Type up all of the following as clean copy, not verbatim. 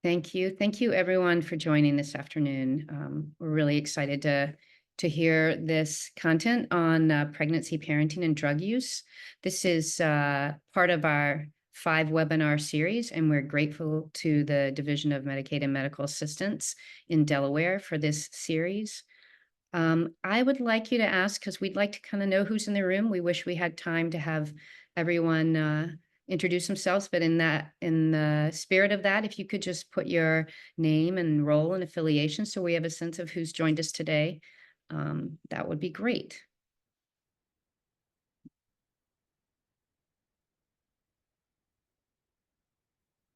Thank you. Thank you, everyone, for joining this afternoon. We're really excited to hear this content on pregnancy, parenting, and drug use. This is part of our 5-webinar series, and we're grateful to the Division of Medicaid and Medical Assistance in Delaware for this series. I would like you to ask, because we'd like to kind of know who's in the room. We wish we had time to have everyone introduce themselves, but in the spirit of that, if you could just put your name and role and affiliation so we have a sense of who's joined us today, that would be great.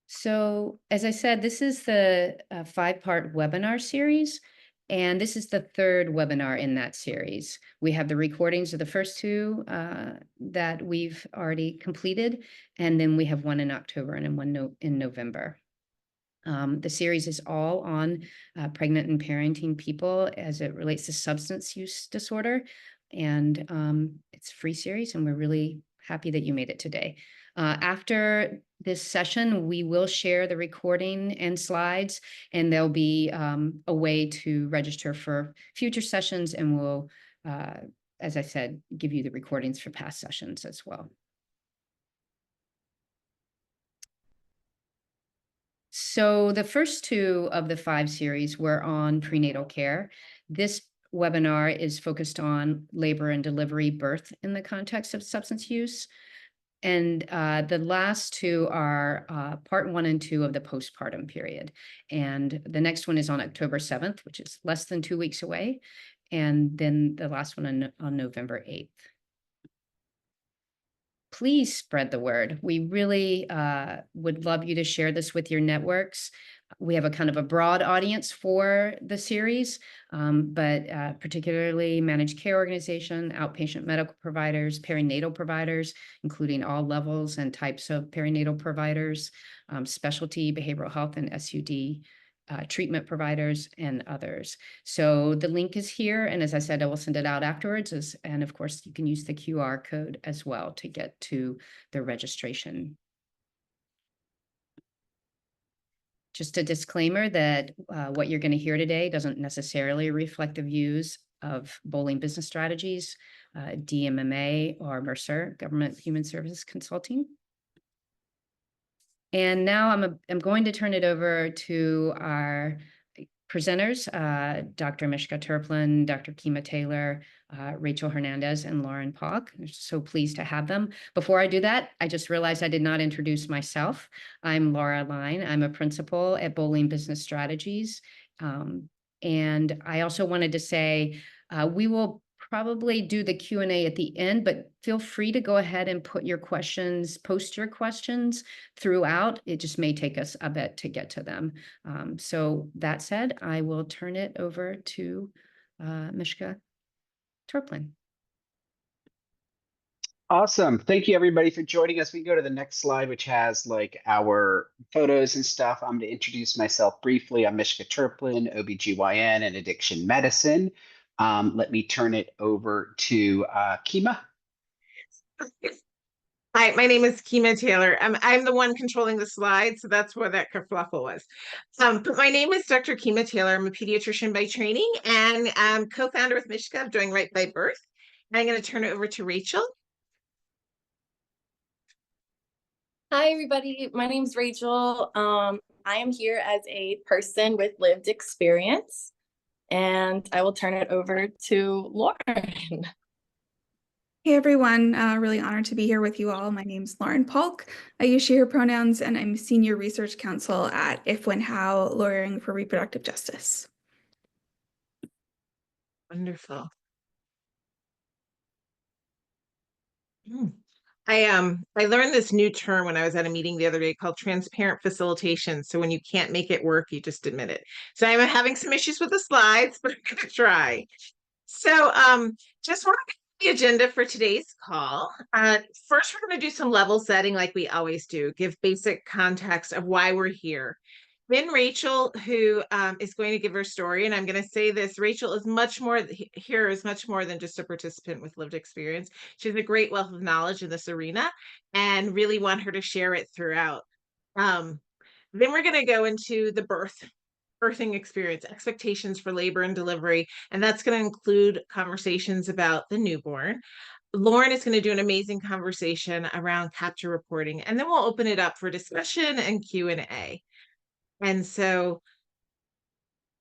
So, as I said, this is the 5-part webinar series, and this is the 3rd webinar in that series. We have the recordings of the first 2 that we've already completed, and then we have one in October and one in November. The series is all on pregnant and parenting people as it relates to substance use disorder, and it's a free series, and we're really happy that you made it today. After this session, we will share the recording and slides, and there'll be a way to register for future sessions, and we'll, as I said, give you the recordings for past sessions as well. So the first 2 of the 5 series were on prenatal care. This webinar is focused on labor and delivery, birth in the context of substance use. And the last 2 are part 1 and 2 of the postpartum period. And the next one is on October 7th, which is less than 2 weeks away. And then the last one on November 8th. Please spread the word. We really would love you to share this with your networks. We have a kind of a broad audience for the series, but particularly managed care organization, outpatient medical providers, perinatal providers, including all levels and types of perinatal providers, specialty behavioral health and SUD treatment providers, and others. So the link is here, and as I said, I will send it out afterwards. And of course, you can use the QR code as well to get to the registration. Just a disclaimer that what you're going to hear today doesn't necessarily reflect the views of Bowling Business Strategies, DMMA, or Mercer, Government Human Services Consulting. And now I'm going to turn it over to our presenters, Dr. Mishka Turplin, Dr. Kima Taylor, Rachel Hernandez, and Lauren Polk. I'm so pleased to have them. Before I do that, I just realized I did not introduce myself. I'm Laura Line. I'm a principal at Bowling Business Strategies. And I also wanted to say we will probably do the Q&A at the end, but feel free to go ahead and put your questions, post your questions throughout. It just may take us a bit to get to them. So that said, I will turn it over to Mishka Turplin. Awesome. Thank you, everybody, for joining us. We can go to the next slide, which has like our photos and stuff. I'm going to introduce myself briefly. I'm Mishka Turplin, OBGYN and addiction medicine. Let me turn it over to Kima. Hi, my name is Kima Taylor. I'm the one controlling the slides, so that's where that kerfluffle was. But my name is Dr. Kima Taylor. I'm a pediatrician by training and co-founder with Mishka of Doing Right by Birth. And I'm going to turn it over to Rachel. Hi, everybody. My name's Rachel. I am here as a person with lived experience, and I will turn it over to Lauren. Hey everyone, really honored to be here with you all. My name's Lauren Polk. I use she, her pronouns, and I'm Senior Research Counsel at If, When, How, Lawyering for Reproductive Justice. Wonderful. I learned this new term when I was at a meeting the other day called transparent facilitation. So when you can't make it work, you just admit it. So I'm having some issues with the slides, but I'm going to try. So just want to the agenda for today's call. First, we're going to do some level setting like we always do, give basic context of why we're here. Then Rachel, who is going to give her story, and I'm going to say this, Rachel is much more than just a participant with lived experience. She has a great wealth of knowledge in this arena and really want her to share it throughout. Then we're going to go into the birthing experience, expectations for labor and delivery, and that's going to include conversations about the newborn. Lauren is going to do an amazing conversation around capture reporting, and then we'll open it up for discussion and Q&A. And so,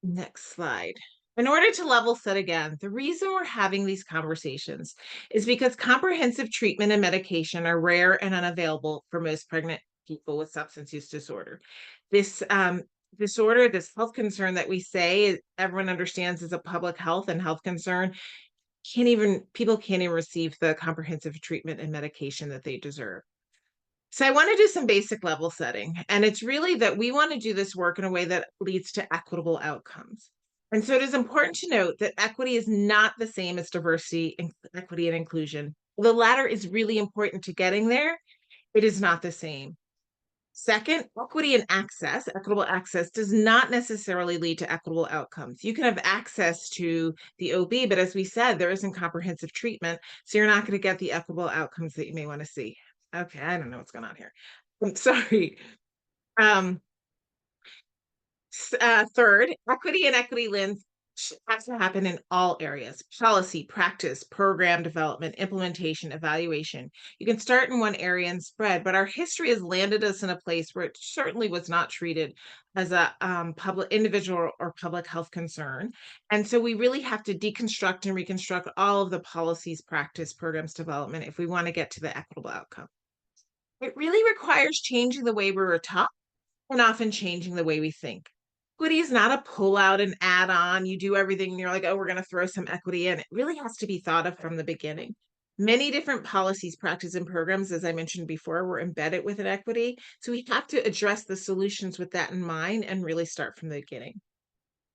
next slide. In order to level set again, the reason we're having these conversations is because comprehensive treatment and medication are rare and unavailable for most pregnant people with substance use disorder. This disorder, this health concern that we say everyone understands is a public health and health concern, people can't even receive the comprehensive treatment and medication that they deserve. So I want to do some basic level setting, and it's really that we want to do this work in a way that leads to equitable outcomes. And so it is important to note that equity is not the same as diversity, equity, and inclusion. The latter is really important to getting there. It is not the same. Second, equity and access, equitable access, does not necessarily lead to equitable outcomes. You can have access to the OB, but as we said, there isn't comprehensive treatment, so you're not going to get the equitable outcomes that you may want to see. Okay, I don't know what's going on here. I'm sorry. Third, equity and equity lens has to happen in all areas: policy, practice, program development, implementation, evaluation. You can start in one area and spread, but our history has landed us in a place where it certainly was not treated as a public, individual, or public health concern. And so we really have to deconstruct and reconstruct all of the policies, practice, programs, development if we want to get to the equitable outcome. It really requires changing the way we were taught and often changing the way we think. Equity is not a pull out and add on. You do everything and you're like, oh, we're going to throw some equity in. It really has to be thought of from the beginning. Many different policies, practices, and programs, as I mentioned before, were embedded with an equity. So we have to address the solutions with that in mind and really start from the beginning.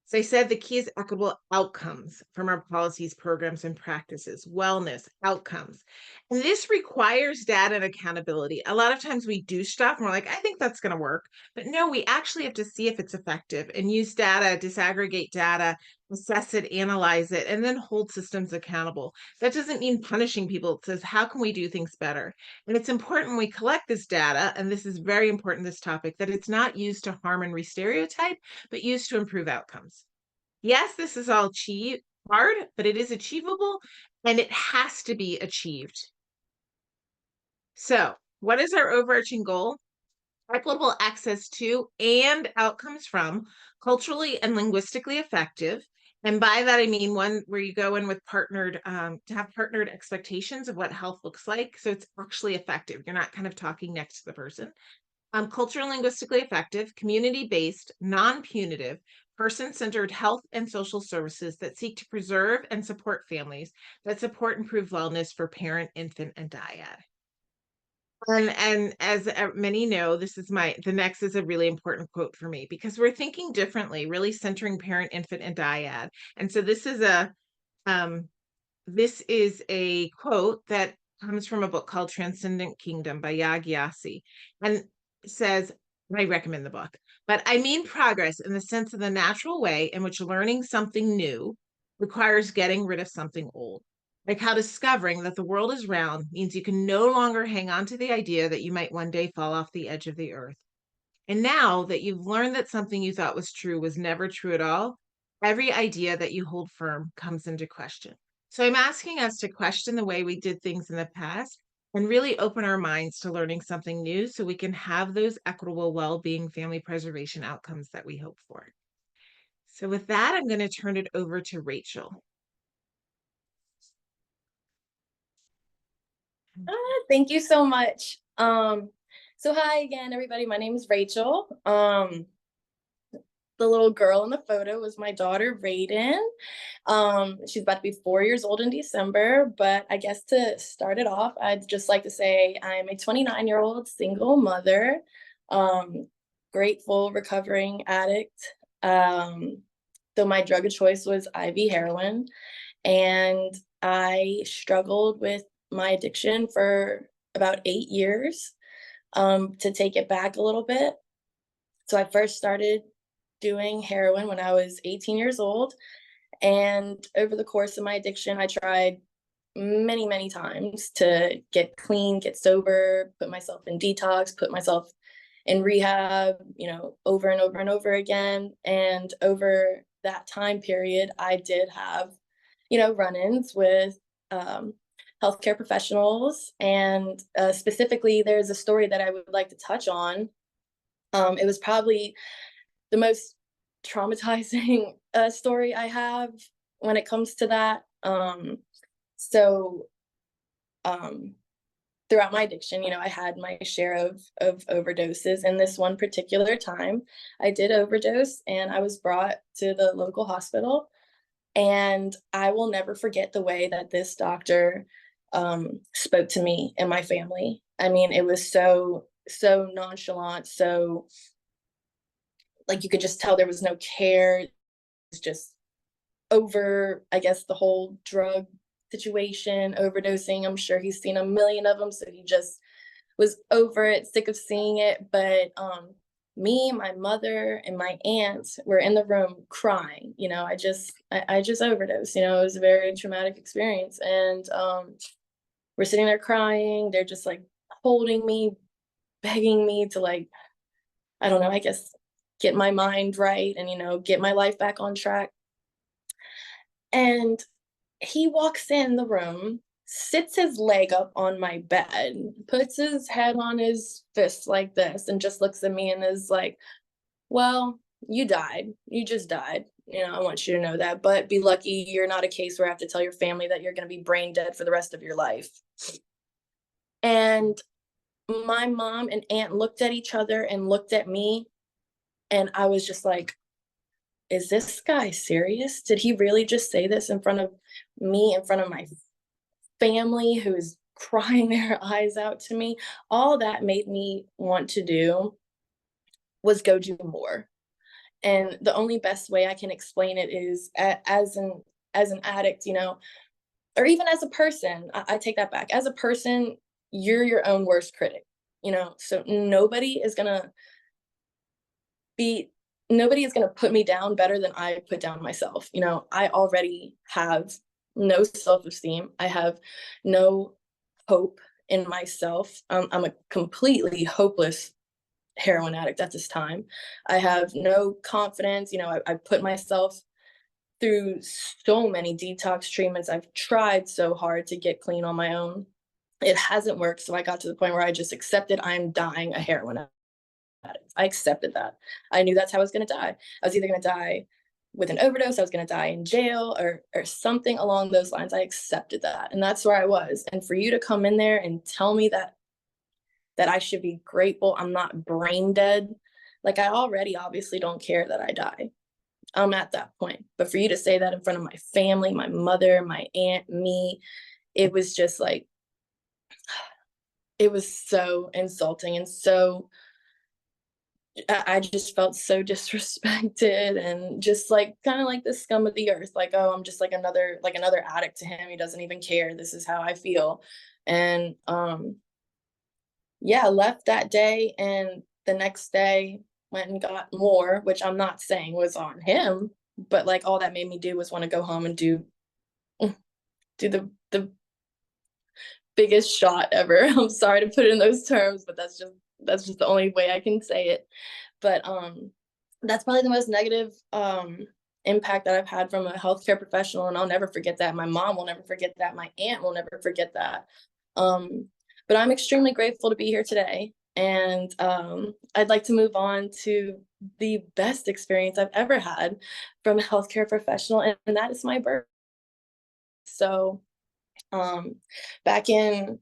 So I said the key is equitable outcomes from our policies, programs, and practices, wellness, outcomes. And this requires data and accountability. A lot of times we do stuff and we're like, I think that's going to work. But no, we actually have to see if it's effective and use data, disaggregate data, assess it, analyze it, and then hold systems accountable. That doesn't mean punishing people. It says, how can we do things better? And it's important when we collect this data, and this is very important, this topic, that it's not used to harm and re-stereotype, but used to improve outcomes. Yes, this is all hard, but it is achievable, and it has to be achieved. So what is our overarching goal? Equitable access to and outcomes from culturally and linguistically effective. And by that, I mean one where you go in with partnered, to have partnered expectations of what health looks like. So it's actually effective. You're not kind of talking next to the person. Cultural and linguistically effective, community-based, non-punitive, person-centered health and social services that seek to preserve and support families, that support improved wellness for parent, infant, and dyad. And as many know, the next is a really important quote for me, because we're thinking differently, really centering parent, infant, and dyad. And so this is a quote that comes from a book called Transcendent Kingdom by Yaa Gyasi, and it says, I recommend the book, but I mean progress in the sense of the natural way in which learning something new requires getting rid of something old. Like how discovering that the world is round means you can no longer hang on to the idea that you might one day fall off the edge of the earth. And now that you've learned that something you thought was true was never true at all, every idea that you hold firm comes into question. So I'm asking us to question the way we did things in the past and really open our minds to learning something new so we can have those equitable well-being, family preservation outcomes that we hope for. So with that, I'm going to turn it over to Rachel. Thank you so much. So hi again, everybody. My name is Rachel. The little girl in the photo was my daughter, Raiden. She's about to be 4 years old in December, but I guess to start it off, I'd just like to say I'm a 29-year-old single mother, grateful, recovering addict. Though my drug of choice was IV heroin, and I struggled with my addiction for about 8 years to take it back a little bit. So I first started doing heroin when I was 18 years old. And over the course of my addiction, I tried many, many times to get clean, get sober, put myself in detox, put myself in rehab, over and over and over again. And over that time period, I did have, run-ins with healthcare professionals. And specifically, there's a story that I would like to touch on. It was probably the most traumatizing story I have when it comes to that. So throughout my addiction, I had my share of overdoses. And this one particular time, I did overdose and I was brought to the local hospital. And I will never forget the way that this doctor spoke to me and my family. I mean, it was so nonchalant, so like you could just tell there was no care. It was just over, I guess, the whole drug situation, overdosing. I'm sure he's seen a million of them, so he just was over it, sick of seeing it. But me, my mother, and my aunt were in the room crying. I just overdosed. It was a very traumatic experience, and we're sitting there crying. They're just like holding me, begging me to, like, I don't know, I guess get my mind right and get my life back on track. And he walks in the room, sits his leg up on my bed, puts his head on his fist like this, and just looks at me and is like, well, you died. You just died. I want you to know that, but be lucky you're not a case where I have to tell your family that you're going to be brain dead for the rest of your life. And my mom and aunt looked at each other and looked at me, and I was just like, is this guy serious? Did he really just say this in front of me, in front of my family who is crying their eyes out to me? All that made me want to do was go do more. And the only best way I can explain it is as an addict, or even as a person. I take that back. As a person, you're your own worst critic, so nobody is gonna put me down better than I put down myself. I already have no self-esteem. I have no hope in myself. I'm a completely hopeless heroin addict at this time. I have no confidence. I put myself through so many detox treatments. I've tried so hard to get clean on my own. It hasn't worked. So I got to the point where I just accepted I'm dying a heroin addict. I accepted that. I knew that's how I was going to die. I was either going to die with an overdose, I was going to die in jail, or something along those lines. I accepted that. And that's where I was. And for you to come in there and tell me that I should be grateful I'm not brain dead. Like, I already obviously don't care that I die. I'm at that point. But for you to say that in front of my family, my mother, my aunt, me, it was just like, it was so insulting. And so I just felt so disrespected and just like kind of like the scum of the earth. Like, oh, I'm just like another addict to him. He doesn't even care. This is how I feel. And yeah, left that day, and the next day went and got more, which I'm not saying was on him, but like all that made me do was want to go home and do the biggest shot ever. I'm sorry to put it in those terms, but that's just the only way I can say it. But that's probably the most negative impact that I've had from a healthcare professional, and I'll never forget that. My mom will never forget that. My aunt will never forget that. But I'm extremely grateful to be here today. And I'd like to move on to the best experience I've ever had from a healthcare professional, and that is my birth. So back in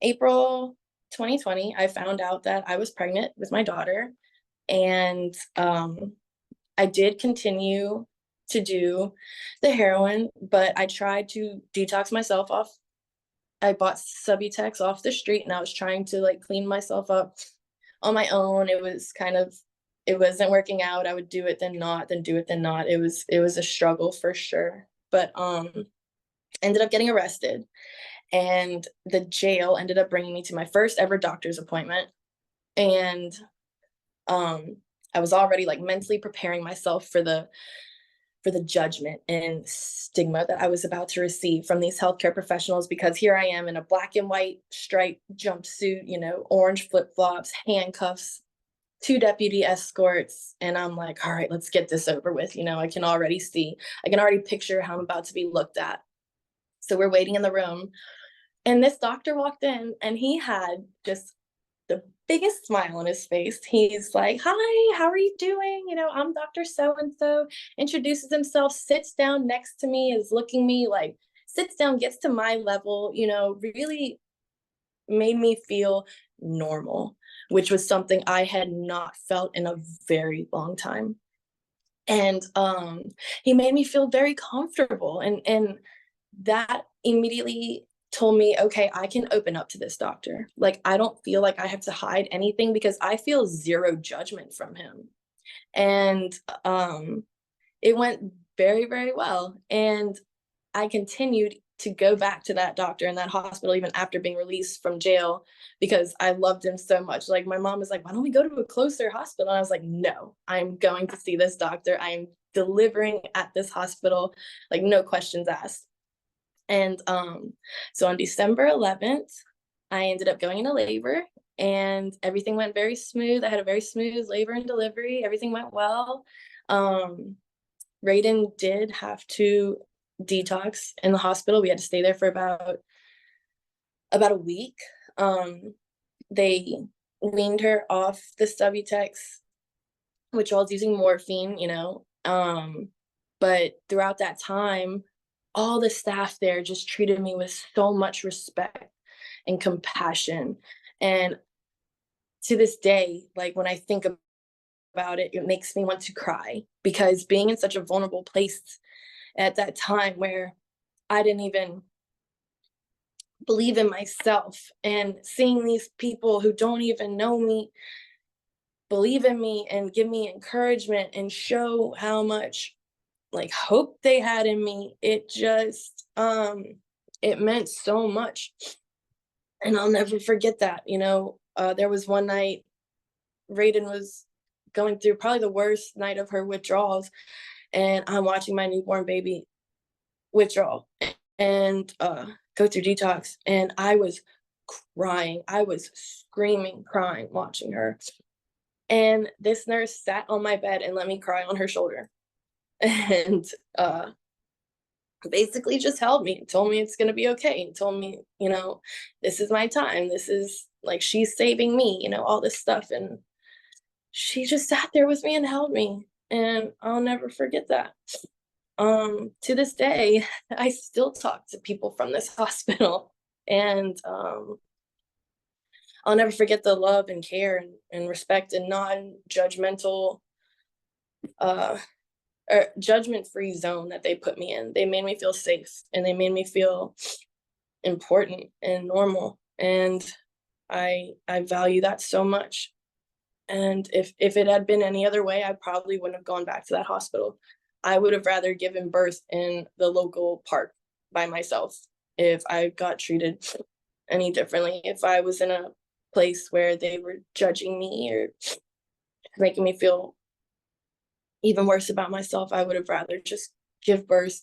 April 2020, I found out that I was pregnant with my daughter. And I did continue to do the heroin, but I tried to detox myself off. I bought Subutex off the street, and I was trying to like clean myself up on my own. It wasn't working out. I would do it, then not, then do it, then not. It was a struggle for sure. But ended up getting arrested, and the jail ended up bringing me to my first ever doctor's appointment. And I was already like mentally preparing myself for the judgment and stigma that I was about to receive from these healthcare professionals, because here I am in a black and white striped jumpsuit, orange flip-flops, handcuffs, 2 deputy escorts, and I'm like, all right, let's get this over with. I can already picture how I'm about to be looked at. So we're waiting in the room, and this doctor walked in, and he had just the biggest smile on his face. He's like, hi, how are you doing? I'm Dr. So-and-so, introduces himself, sits down next to me, is looking me like, sits down, gets to my level, really made me feel normal, which was something I had not felt in a very long time. And he made me feel very comfortable. And that immediately told me, okay, I can open up to this doctor. Like, I don't feel like I have to hide anything because I feel zero judgment from him. And it went very, very well. And I continued to go back to that doctor in that hospital even after being released from jail because I loved him so much. Like, my mom was like, why don't we go to a closer hospital? And I was like, no, I'm going to see this doctor. I am delivering at this hospital, like, no questions asked. And so on December 11th, I ended up going into labor, and everything went very smooth. I had a very smooth labor and delivery. Everything went well. Raiden did have to detox in the hospital. We had to stay there for about a week. They weaned her off the Subutex, which I was using morphine, but throughout that time, all the staff there just treated me with so much respect and compassion. And to this day, like, when I think about it, it makes me want to cry, because being in such a vulnerable place at that time where I didn't even believe in myself, and seeing these people who don't even know me believe in me and give me encouragement and show how much like hope they had in me, it just it meant so much. And I'll never forget that. There was one night Raiden was going through probably the worst night of her withdrawals, and I'm watching my newborn baby withdrawal and go through detox, and I was crying. I was screaming, crying, watching her. And this nurse sat on my bed and let me cry on her shoulder. And basically just held me and told me it's going to be okay, and told me, this is my time. This is like, she's saving me, all this stuff. And she just sat there with me and held me. And I'll never forget that. To this day, I still talk to people from this hospital, and I'll never forget the love and care and respect and non-judgmental or judgment-free zone that they put me in. They made me feel safe, and they made me feel important and normal. And I value that so much. And if it had been any other way, I probably wouldn't have gone back to that hospital. I would have rather given birth in the local park by myself if I got treated any differently. If I was in a place where they were judging me or making me feel even worse about myself, I would have rather just gave birth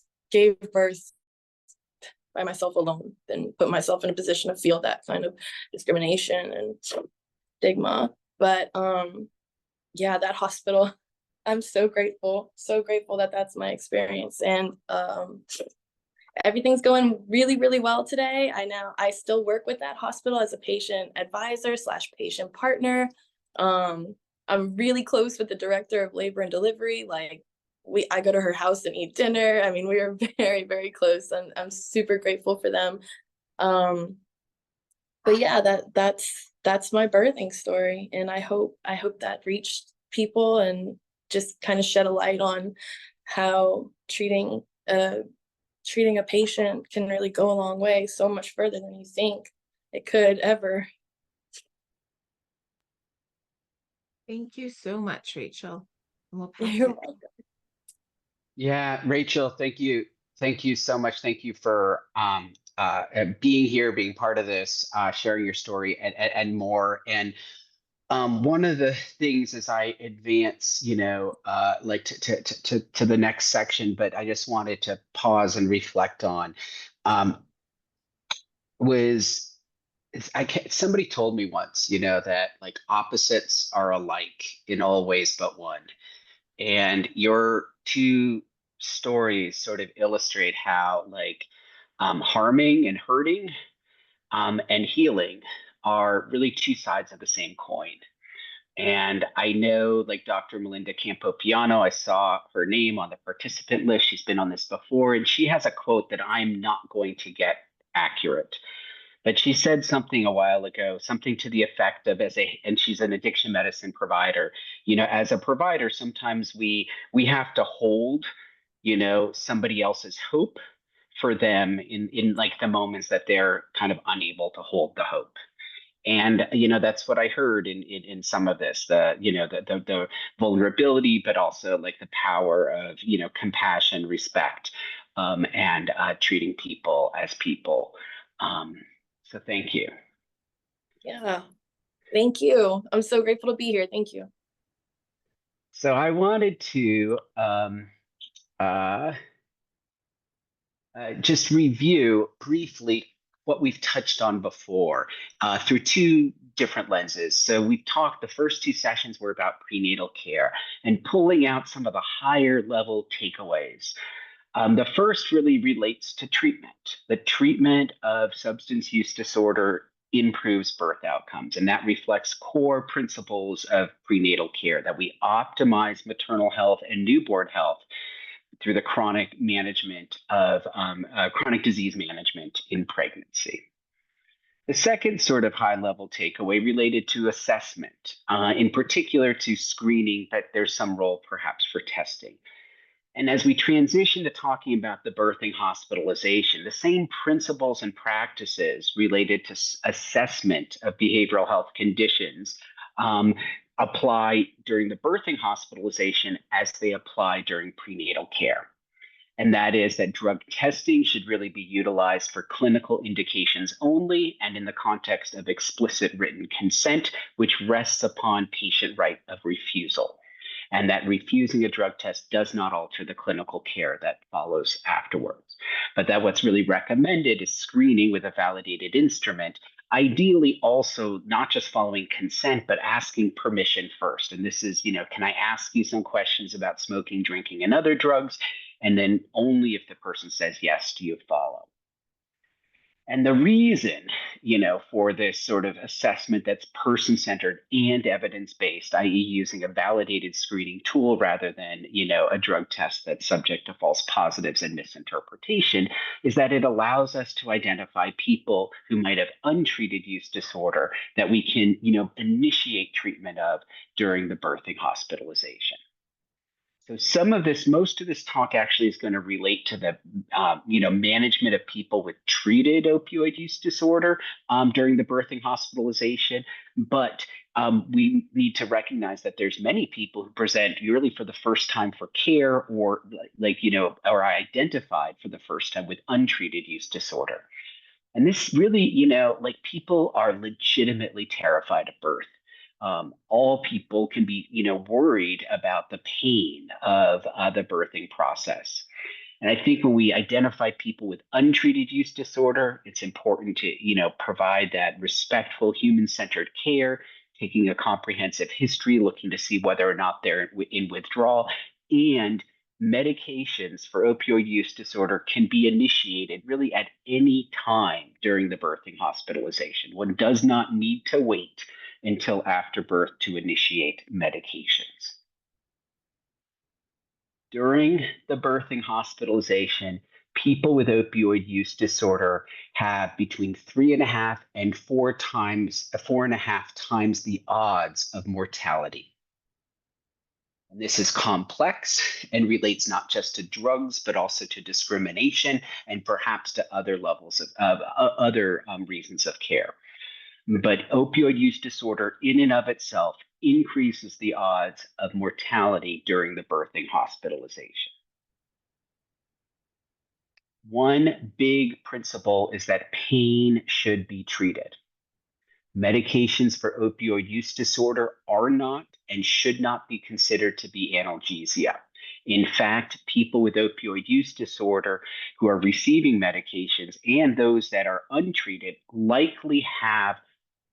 by myself alone than put myself in a position to feel that kind of discrimination and stigma. But yeah, that hospital, I'm so grateful that that's my experience. And everything's going really, really well today. I still work with that hospital as a patient advisor / patient partner. I'm really close with the director of labor and delivery. Like, I go to her house and eat dinner. I mean, we are very, very close. I'm super grateful for them. But yeah, that's my birthing story. And I hope that reached people and just kind of shed a light on how treating a patient can really go a long way, so much further than you think it could ever. Thank you so much, Rachel. And we'll pass You're it. welcome. Yeah, Rachel, thank you. Thank you so much. Thank you for being here, being part of this, sharing your story and more. And one of the things as I advance, like to the next section, but I just wanted to pause and reflect on, was somebody told me once, that like opposites are alike in all ways but one. And your two stories sort of illustrate how like harming and hurting and healing are really two sides of the same coin. And I know like Dr. Melinda Campopiano, I saw her name on the participant list. She's been on this before, and she has a quote that I'm not going to get accurate. But she said something a while ago, something to the effect of and she's an addiction medicine provider. As a provider, sometimes we have to hold, somebody else's hope for them in like the moments that they're kind of unable to hold the hope. And that's what I heard in some of this, the vulnerability, but also like the power of compassion, respect, and treating people as people. So thank you. Yeah, thank you. I'm so grateful to be here. Thank you. So I wanted to just review briefly what we've touched on before through two different lenses. So we've talked, the first two sessions were about prenatal care and pulling out some of the higher level takeaways. The first really relates to treatment. The treatment of substance use disorder improves birth outcomes, and that reflects core principles of prenatal care, that we optimize maternal health and newborn health through the chronic management of chronic disease management in pregnancy. The second sort of high level takeaway related to assessment, in particular to screening, but there's some role perhaps for testing. And as we transition to talking about the birthing hospitalization, the same principles and practices related to assessment of behavioral health conditions apply during the birthing hospitalization as they apply during prenatal care. And that is that drug testing should really be utilized for clinical indications only and in the context of explicit written consent, which rests upon patient right of refusal. And that refusing a drug test does not alter the clinical care that follows afterwards. But that what's really recommended is screening with a validated instrument, ideally also not just following consent, but asking permission first. And this is, can I ask you some questions about smoking, drinking, and other drugs? And then only if the person says yes do you follow. And the reason, for this sort of assessment that's person-centered and evidence-based, i.e. using a validated screening tool rather than, a drug test that's subject to false positives and misinterpretation, is that it allows us to identify people who might have untreated use disorder that we can, initiate treatment of during the birthing hospitalization. So most of this talk actually is going to relate to the, management of people with treated opioid use disorder during the birthing hospitalization. But we need to recognize that there's many people who present really for the first time for care or or are identified for the first time with untreated use disorder. And this really, people are legitimately terrified of birth. All people can be, worried about the pain of the birthing process. And I think when we identify people with untreated use disorder, it's important to, provide that respectful, human-centered care, taking a comprehensive history, looking to see whether or not they're in withdrawal, and medications for opioid use disorder can be initiated really at any time during the birthing hospitalization. One does not need to wait until after birth to initiate medications. During the birthing hospitalization, people with opioid use disorder have between 3.5 and 4.5 times the odds of mortality. And this is complex and relates not just to drugs, but also to discrimination and perhaps to other levels of other reasons of care. But opioid use disorder in and of itself increases the odds of mortality during the birthing hospitalization. One big principle is that pain should be treated. Medications for opioid use disorder are not and should not be considered to be analgesia. In fact, people with opioid use disorder who are receiving medications and those that are untreated likely have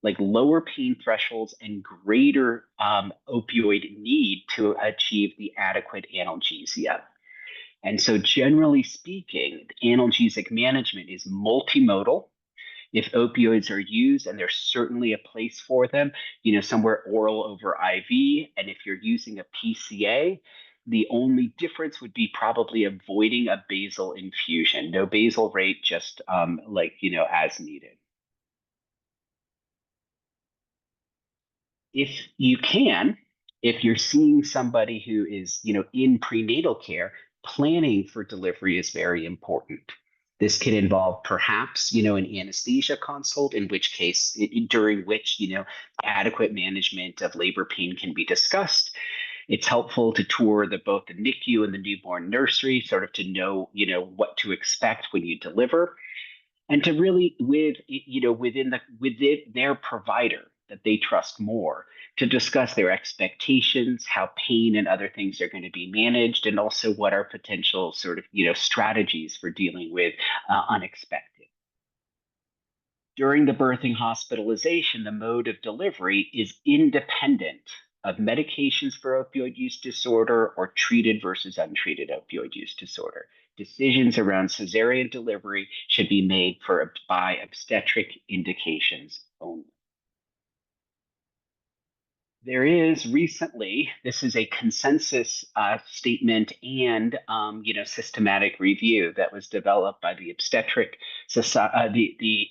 like lower pain thresholds and greater opioid need to achieve the adequate analgesia. And so, generally speaking, analgesic management is multimodal. If opioids are used, and there's certainly a place for them, somewhere oral over IV. And if you're using a PCA, the only difference would be probably avoiding a basal infusion. No basal rate, just as needed. If you can, if you're seeing somebody who is, in prenatal care, planning for delivery is very important. This could involve perhaps, an anesthesia consult, in which case, during which, adequate management of labor pain can be discussed. It's helpful to tour both the NICU and the newborn nursery, sort of to know, what to expect when you deliver, and to really, within their provider that they trust more, to discuss their expectations, how pain and other things are going to be managed, and also what are potential sort of, strategies for dealing with unexpected. During the birthing hospitalization, the mode of delivery is independent of medications for opioid use disorder or treated versus untreated opioid use disorder. Decisions around cesarean delivery should be made by obstetric indications only. There is recently, this is a consensus statement and systematic review that was developed by the obstetric society, the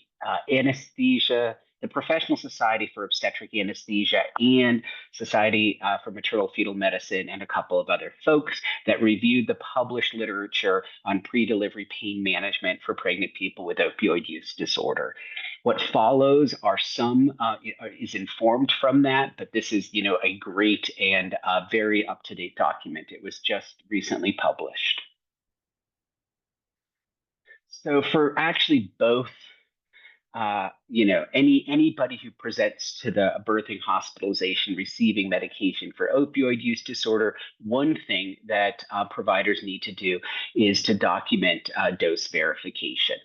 anesthesia, the Professional Society for Obstetric Anesthesia, and Society for Maternal Fetal Medicine, and a couple of other folks that reviewed the published literature on pre-delivery pain management for pregnant people with opioid use disorder. What follows are is informed from that, but this is, a great and very up-to-date document. It was just recently published. So for actually both, anybody who presents to the birthing hospitalization receiving medication for opioid use disorder, one thing that providers need to do is to document dose verification.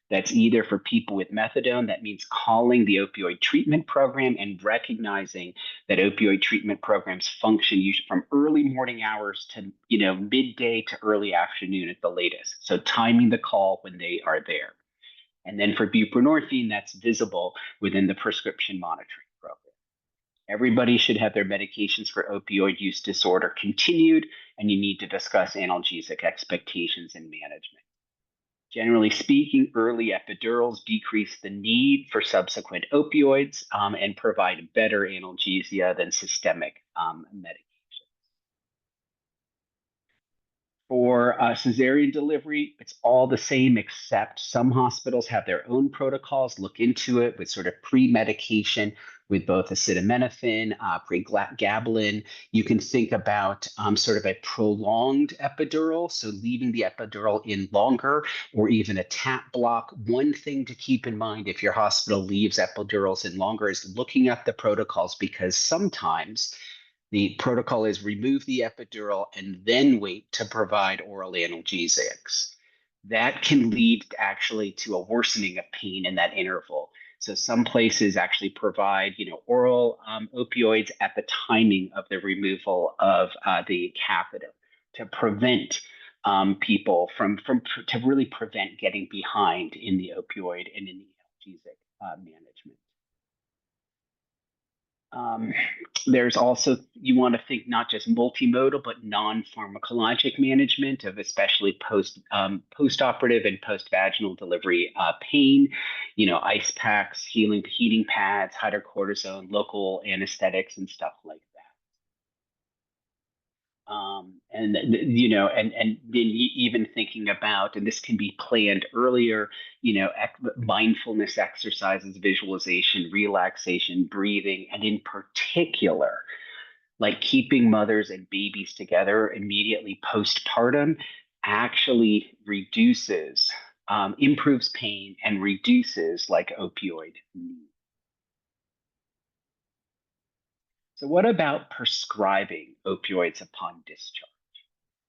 That's either for people with methadone, that means calling the opioid treatment program and recognizing that opioid treatment programs function usually from early morning hours to, midday to early afternoon at the latest. So timing the call when they are there. And then for buprenorphine, that's visible within the prescription monitoring program. Everybody should have their medications for opioid use disorder continued, and you need to discuss analgesic expectations and management. Generally speaking, early epidurals decrease the need for subsequent opioids and provide better analgesia than systemic medications. For cesarean delivery, it's all the same, except some hospitals have their own protocols. Look into it with sort of pre-medication with both acetaminophen, pregabalin. You can think about sort of a prolonged epidural, so leaving the epidural in longer, or even a tap block. One thing to keep in mind if your hospital leaves epidurals in longer is looking at the protocols, because sometimes the protocol is remove the epidural and then wait to provide oral analgesics. That can lead actually to a worsening of pain in that interval. So some places actually provide, oral opioids at the timing of the removal of the catheter to prevent people to really prevent getting behind in the opioid and in the analgesic management. There's also, you want to think not just multimodal, but non-pharmacologic management of especially post-operative and post-vaginal delivery pain, ice packs, heating pads, hydrocortisone, local anesthetics, and stuff like that. And then even thinking about, and this can be planned earlier, mindfulness exercises, visualization, relaxation, breathing, and in particular, like keeping mothers and babies together immediately postpartum actually improves pain and reduces like opioid need. So what about prescribing opioids upon discharge?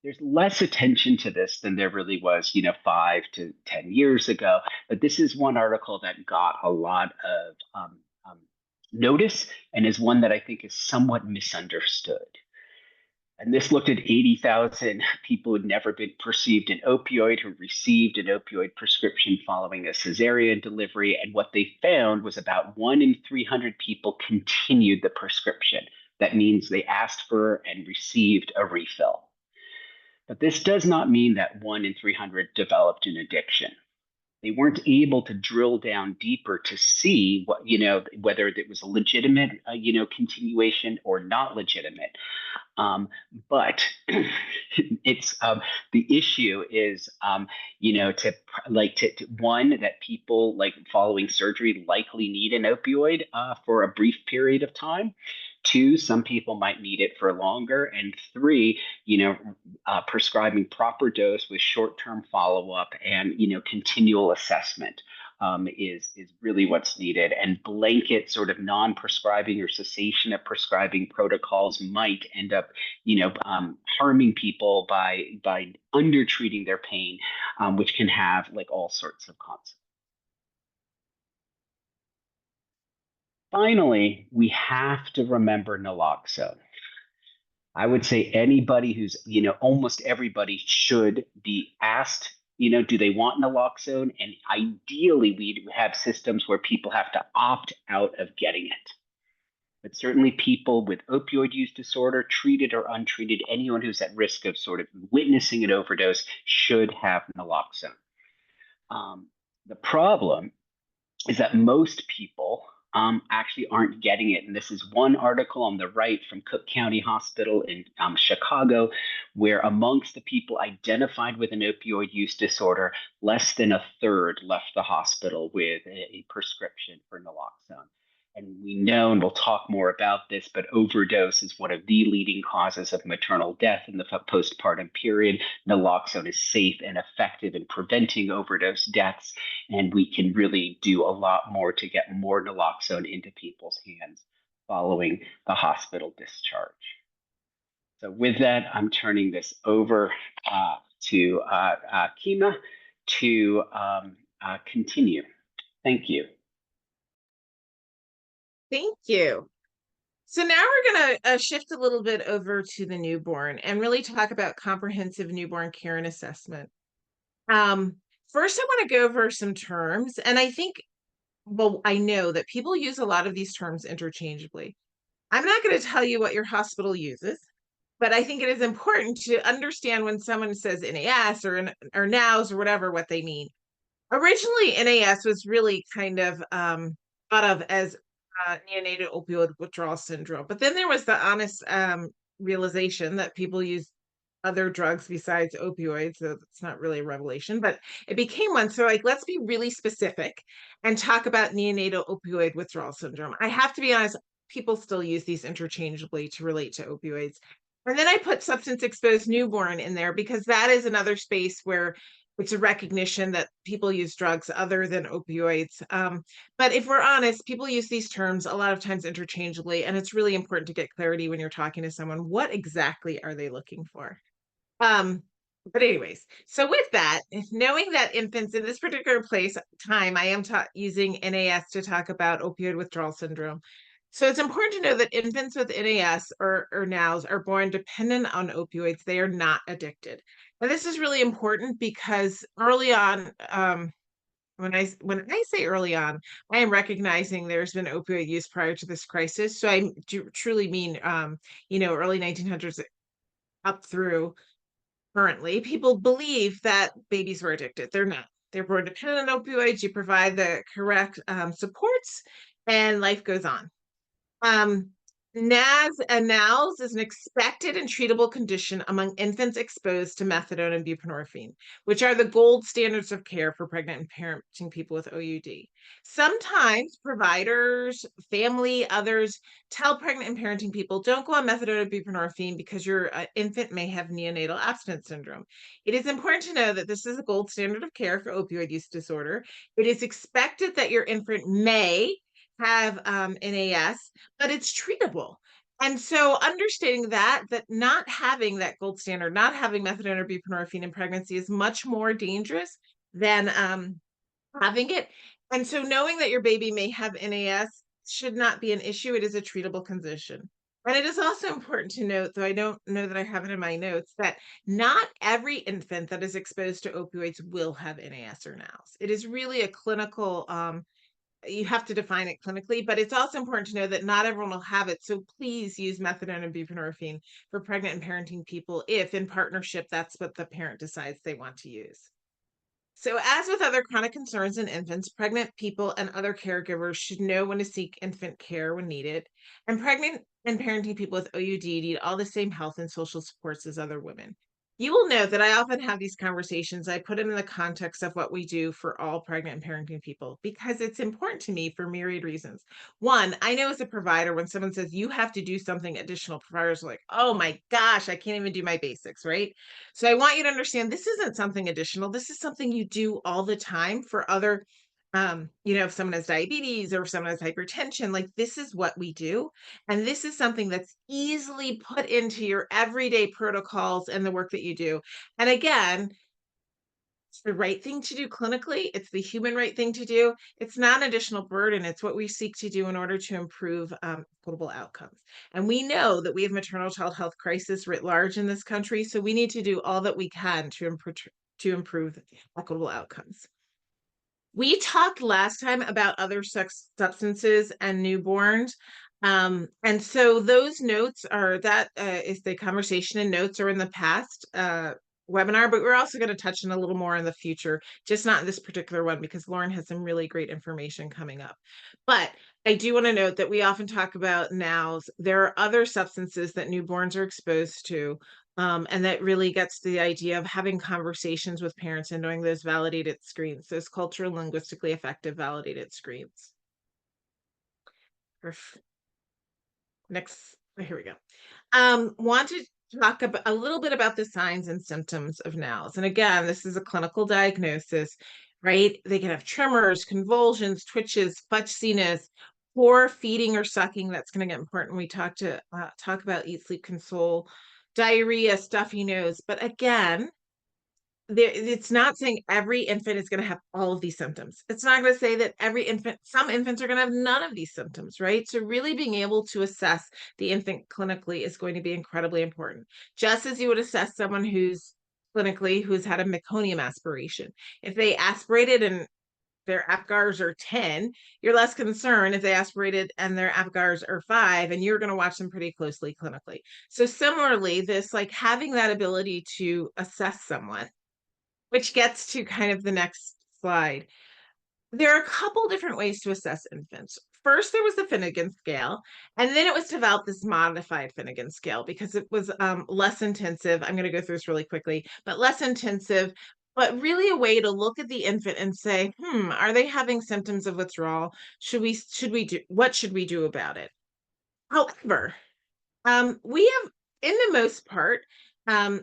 there's less attention to this than there really was, 5 to 10 years ago. But this is one article that got a lot of notice and is one that I think is somewhat misunderstood. And this looked at 80,000 people who had never been perceived an opioid who received an opioid prescription following a cesarean delivery. And what they found was about 1 in 300 people continued the prescription. That means they asked for and received a refill. But this does not mean that 1 in 300 developed an addiction. They weren't able to drill down deeper to see what, whether it was a legitimate, continuation or not legitimate. But it's the issue is, to one, that people like following surgery likely need an opioid for a brief period of time. 2, some people might need it for longer. And 3, prescribing proper dose with short-term follow-up and, continual assessment is really what's needed. And blanket sort of non-prescribing or cessation of prescribing protocols might end up, harming people by undertreating their pain, which can have like all sorts of consequences. Finally, we have to remember naloxone. I would say anybody who's, almost everybody should be asked, do they want naloxone? And ideally, we have systems where people have to opt out of getting it. But certainly people with opioid use disorder, treated or untreated, anyone who's at risk of sort of witnessing an overdose should have naloxone. The problem is that most people actually aren't getting it. And this is one article on the right from Cook County Hospital in Chicago, where amongst the people identified with an opioid use disorder, less than a third left the hospital with a prescription for naloxone. And we know, and we'll talk more about this, but overdose is one of the leading causes of maternal death in the postpartum period. Naloxone is safe and effective in preventing overdose deaths, and we can really do a lot more to get more naloxone into people's hands following the hospital discharge. So with that, I'm turning this over to Kima to continue. Thank you. Thank you. So now we're going to shift a little bit over to the newborn and really talk about comprehensive newborn care and assessment. First, I want to go over some terms, and I think, well, I know that people use a lot of these terms interchangeably. I'm not going to tell you what your hospital uses, but I think it is important to understand when someone says NAS or NOWS or whatever, what they mean. Originally, NAS was really kind of thought of as neonatal opioid withdrawal syndrome. But then there was the honest realization that people use other drugs besides opioids. So it's not really a revelation, but it became one. So let's be really specific and talk about neonatal opioid withdrawal syndrome. I have to be honest, people still use these interchangeably to relate to opioids. And then I put substance exposed newborn in there because that is another space where it's a recognition that people use drugs other than opioids. But if we're honest, people use these terms a lot of times interchangeably, and it's really important to get clarity when you're talking to someone. What exactly are they looking for? But anyways, so with that, knowing that infants in this particular time, I am using NAS to talk about opioid withdrawal syndrome. So it's important to know that infants with NAS or NOWS are born dependent on opioids. They are not addicted. And this is really important because early on, when I say early on, I am recognizing there's been opioid use prior to this crisis. So I truly mean, early 1900s up through currently. People believe that babies were addicted. They're not. They're born dependent on opioids. You provide the correct supports, and life goes on. NAS and NOWS is an expected and treatable condition among infants exposed to methadone and buprenorphine, which are the gold standards of care for pregnant and parenting people with OUD. Sometimes providers, family, others tell pregnant and parenting people, don't go on methadone and buprenorphine because your infant may have neonatal abstinence syndrome. It is important to know that this is a gold standard of care for opioid use disorder. It is expected that your infant may have NAS, but it's treatable. And so understanding that not having that gold standard, not having methadone or buprenorphine in pregnancy is much more dangerous than having it. And so knowing that your baby may have NAS should not be an issue. It is a treatable condition. And it is also important to note, though I don't know that I have it in my notes, that not every infant that is exposed to opioids will have NAS or NOWS. It is really a clinical, you have to define it clinically, but it's also important to know that not everyone will have it. So please use methadone and buprenorphine for pregnant and parenting people if in partnership, that's what the parent decides they want to use. So, as with other chronic concerns in infants, pregnant people and other caregivers should know when to seek infant care when needed. And pregnant and parenting people with OUD need all the same health and social supports as other women. You will note that I often have these conversations. I put them in the context of what we do for all pregnant and parenting people because it's important to me for myriad reasons. One, I know as a provider, when someone says you have to do something additional, providers are like, oh my gosh, I can't even do my basics, right? So I want you to understand this isn't something additional. This is something you do all the time for other, if someone has diabetes or if someone has hypertension, like this is what we do. And this is something that's easily put into your everyday protocols and the work that you do. And again, it's the right thing to do clinically. It's the human right thing to do. It's not an additional burden. It's what we seek to do in order to improve equitable outcomes. And we know that we have maternal child health crisis writ large in this country. So we need to do all that we can to improve equitable outcomes. We talked last time about other substances and newborns. And so those notes are is the conversation and notes are in the past webinar, but we're also going to touch on a little more in the future, just not in this particular one because Lauren has some really great information coming up. But I do want to note that we often talk about NOWs. There are other substances that newborns are exposed to. And that really gets to the idea of having conversations with parents and knowing those validated screens, those cultural linguistically effective validated screens. Next, here we go. Want to talk about a little bit about the signs and symptoms of NOWS. And again, this is a clinical diagnosis, right? They can have tremors, convulsions, twitches, futziness, poor feeding or sucking. That's going to get important. We talk about eat, sleep, console, diarrhea, stuffy nose. But again, it's not saying every infant is going to have all of these symptoms. It's not going to say that some infants are going to have none of these symptoms, right? So really being able to assess the infant clinically is going to be incredibly important. Just as you would assess someone who's had a meconium aspiration. If they aspirated and their APGARs are 10, you're less concerned if they aspirated and their APGARs are 5, and you're going to watch them pretty closely clinically. So similarly, this like having that ability to assess someone, which gets to kind of the next slide. There are a couple different ways to assess infants. First, there was the Finnegan scale, and then it was developed this modified Finnegan scale because it was less intensive. I'm going to go through this really quickly, but less intensive, but really a way to look at the infant and say, are they having symptoms of withdrawal? What should we do about it? However, we have, in the most part,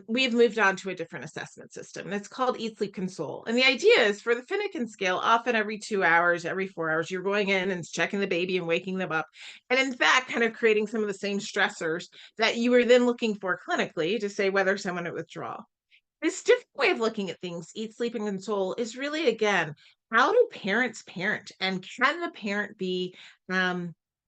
we have moved on to a different assessment system, and it's called Eat, Sleep, Console. And the idea is for the Finnegan scale, often every 2 hours, every 4 hours, you're going in and checking the baby and waking them up. And in fact, kind of creating some of the same stressors that you were then looking for clinically to say whether someone would withdraw. This different way of looking at things, Eat, Sleep, and Console, is really, again, how do parents parent? And can the parent be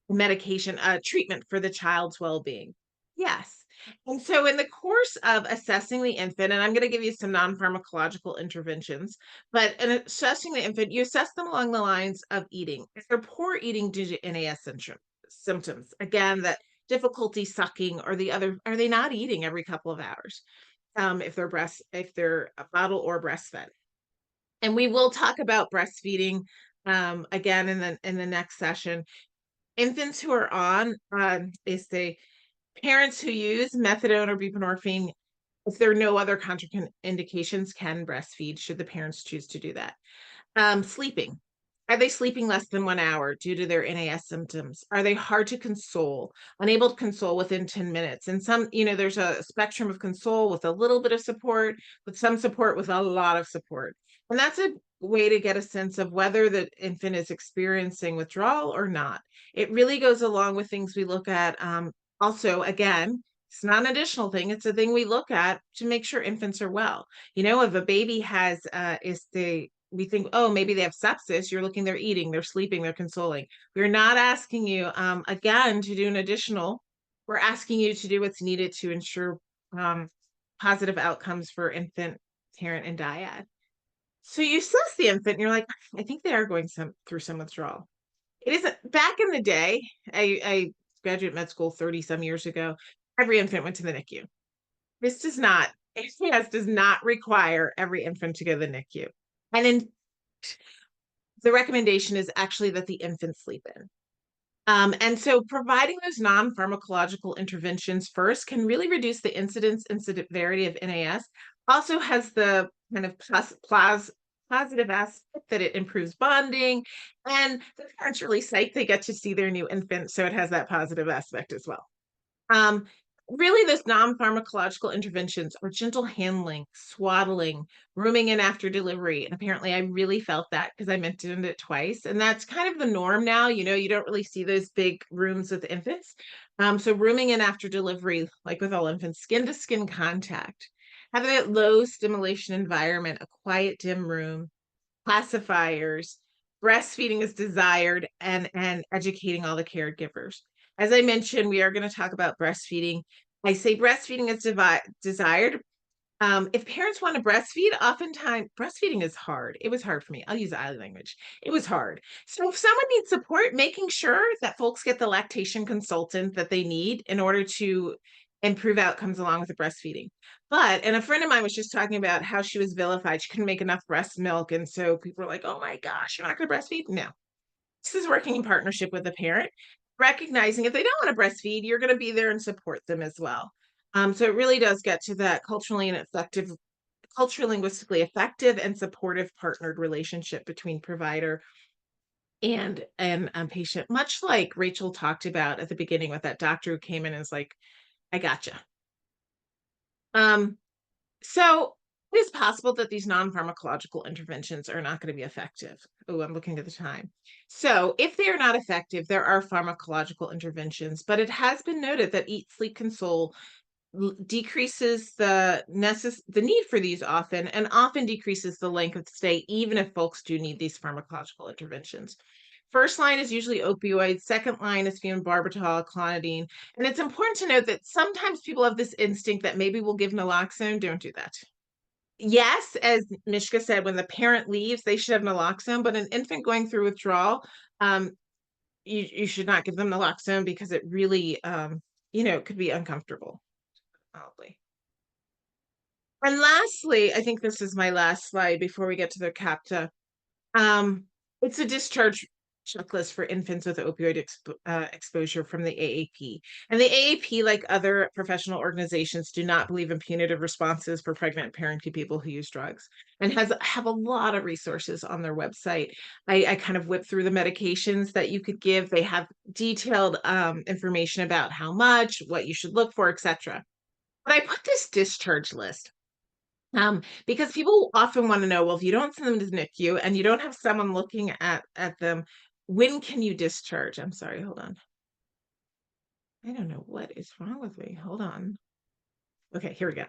medication, treatment for the child's well-being? Yes. And so in the course of assessing the infant, and I'm going to give you some non-pharmacological interventions, but in assessing the infant, you assess them along the lines of eating. If they're poor eating due to NAS symptoms, again, that difficulty sucking or are they not eating every couple of hours? If they're a bottle or breastfed. And we will talk about breastfeeding again in the next session. Infants who are on parents who use methadone or buprenorphine, if there are no other contraindications, can breastfeed should the parents choose to do that. Sleeping. Are they sleeping less than 1 hour due to their NAS symptoms? Are they hard to console, unable to console within 10 minutes? And some, there's a spectrum of console with a little bit of support, with some support, with a lot of support. And that's a way to get a sense of whether the infant is experiencing withdrawal or not. It really goes along with things we look at Also, again, it's not an additional thing. It's a thing we look at to make sure infants are well. You know, if a baby has, we think, oh, maybe they have sepsis, you're looking, they're eating, they're sleeping, they're consoling. We're not asking you, again, to do an additional. We're asking you to do what's needed to ensure positive outcomes for infant, parent, and dyad. So you assess the infant and you're like, I think they are going through some withdrawal. It isn't back in the day. I graduated med school 30 some years ago. Every infant went to the NICU. This does not, ACS does not require every infant to go to the NICU. And in the recommendation is actually that the infant sleep in. And so providing those non-pharmacological interventions first can really reduce the incidence and severity of NAS. Also has the kind of positive aspect that it improves bonding, and the parents really psyched they get to see their new infant, so it has that positive aspect as well. Really, those non-pharmacological interventions are gentle handling, swaddling, rooming in after delivery. And apparently I really felt that because I mentioned it twice. And that's kind of the norm now. You know, you don't really see those big rooms with infants. So rooming in after delivery, like with all infants, skin to skin contact, having a low stimulation environment, a quiet, dim room, pacifiers, breastfeeding is desired, and educating all the caregivers. As I mentioned, we are going to talk about breastfeeding. I say breastfeeding is desired. If parents want to breastfeed, oftentimes breastfeeding is hard. It was hard for me. I'll use I language. It was hard. So if someone needs support, making sure that folks get the lactation consultant that they need in order to improve outcomes along with the breastfeeding. And a friend of mine was just talking about how she was vilified. She couldn't make enough breast milk. And so people were like, oh my gosh, you're not going to breastfeed? No. This is working in partnership with a parent, recognizing if they don't want to breastfeed, you're going to be there and support them as well. So it really does get to that culturally linguistically effective and supportive partnered relationship between provider and patient, much like Rachel talked about at the beginning with that doctor who came in and is like, I gotcha. So it is possible that these non-pharmacological interventions are not going to be effective. Oh, I'm looking at the time. So if they are not effective, there are pharmacological interventions, but it has been noted that Eat, Sleep, Console decreases the need for these often, and often decreases the length of stay, even if folks do need these pharmacological interventions. First line is usually opioids. Second line is phenobarbital, clonidine. And it's important to note that sometimes people have this instinct that maybe we'll give naloxone. Don't do that. Yes, as Mishka said, when the parent leaves, they should have naloxone, but an infant going through withdrawal, you should not give them naloxone because it really, could be uncomfortable. Probably. And lastly, I think this is my last slide before we get to the CAPTA. It's a discharge checklist for infants with opioid exposure from the AAP. And the AAP, like other professional organizations, do not believe in punitive responses for pregnant parenting people who use drugs, and have a lot of resources on their website. I kind of whipped through the medications that you could give. They have detailed information about how much, what you should look for, etc. But I put this discharge list because people often want to know, well, if you don't send them to the NICU and you don't have someone looking at them, when can you discharge? I'm sorry, hold on. I don't know what is wrong with me. Hold on. Okay, here we go.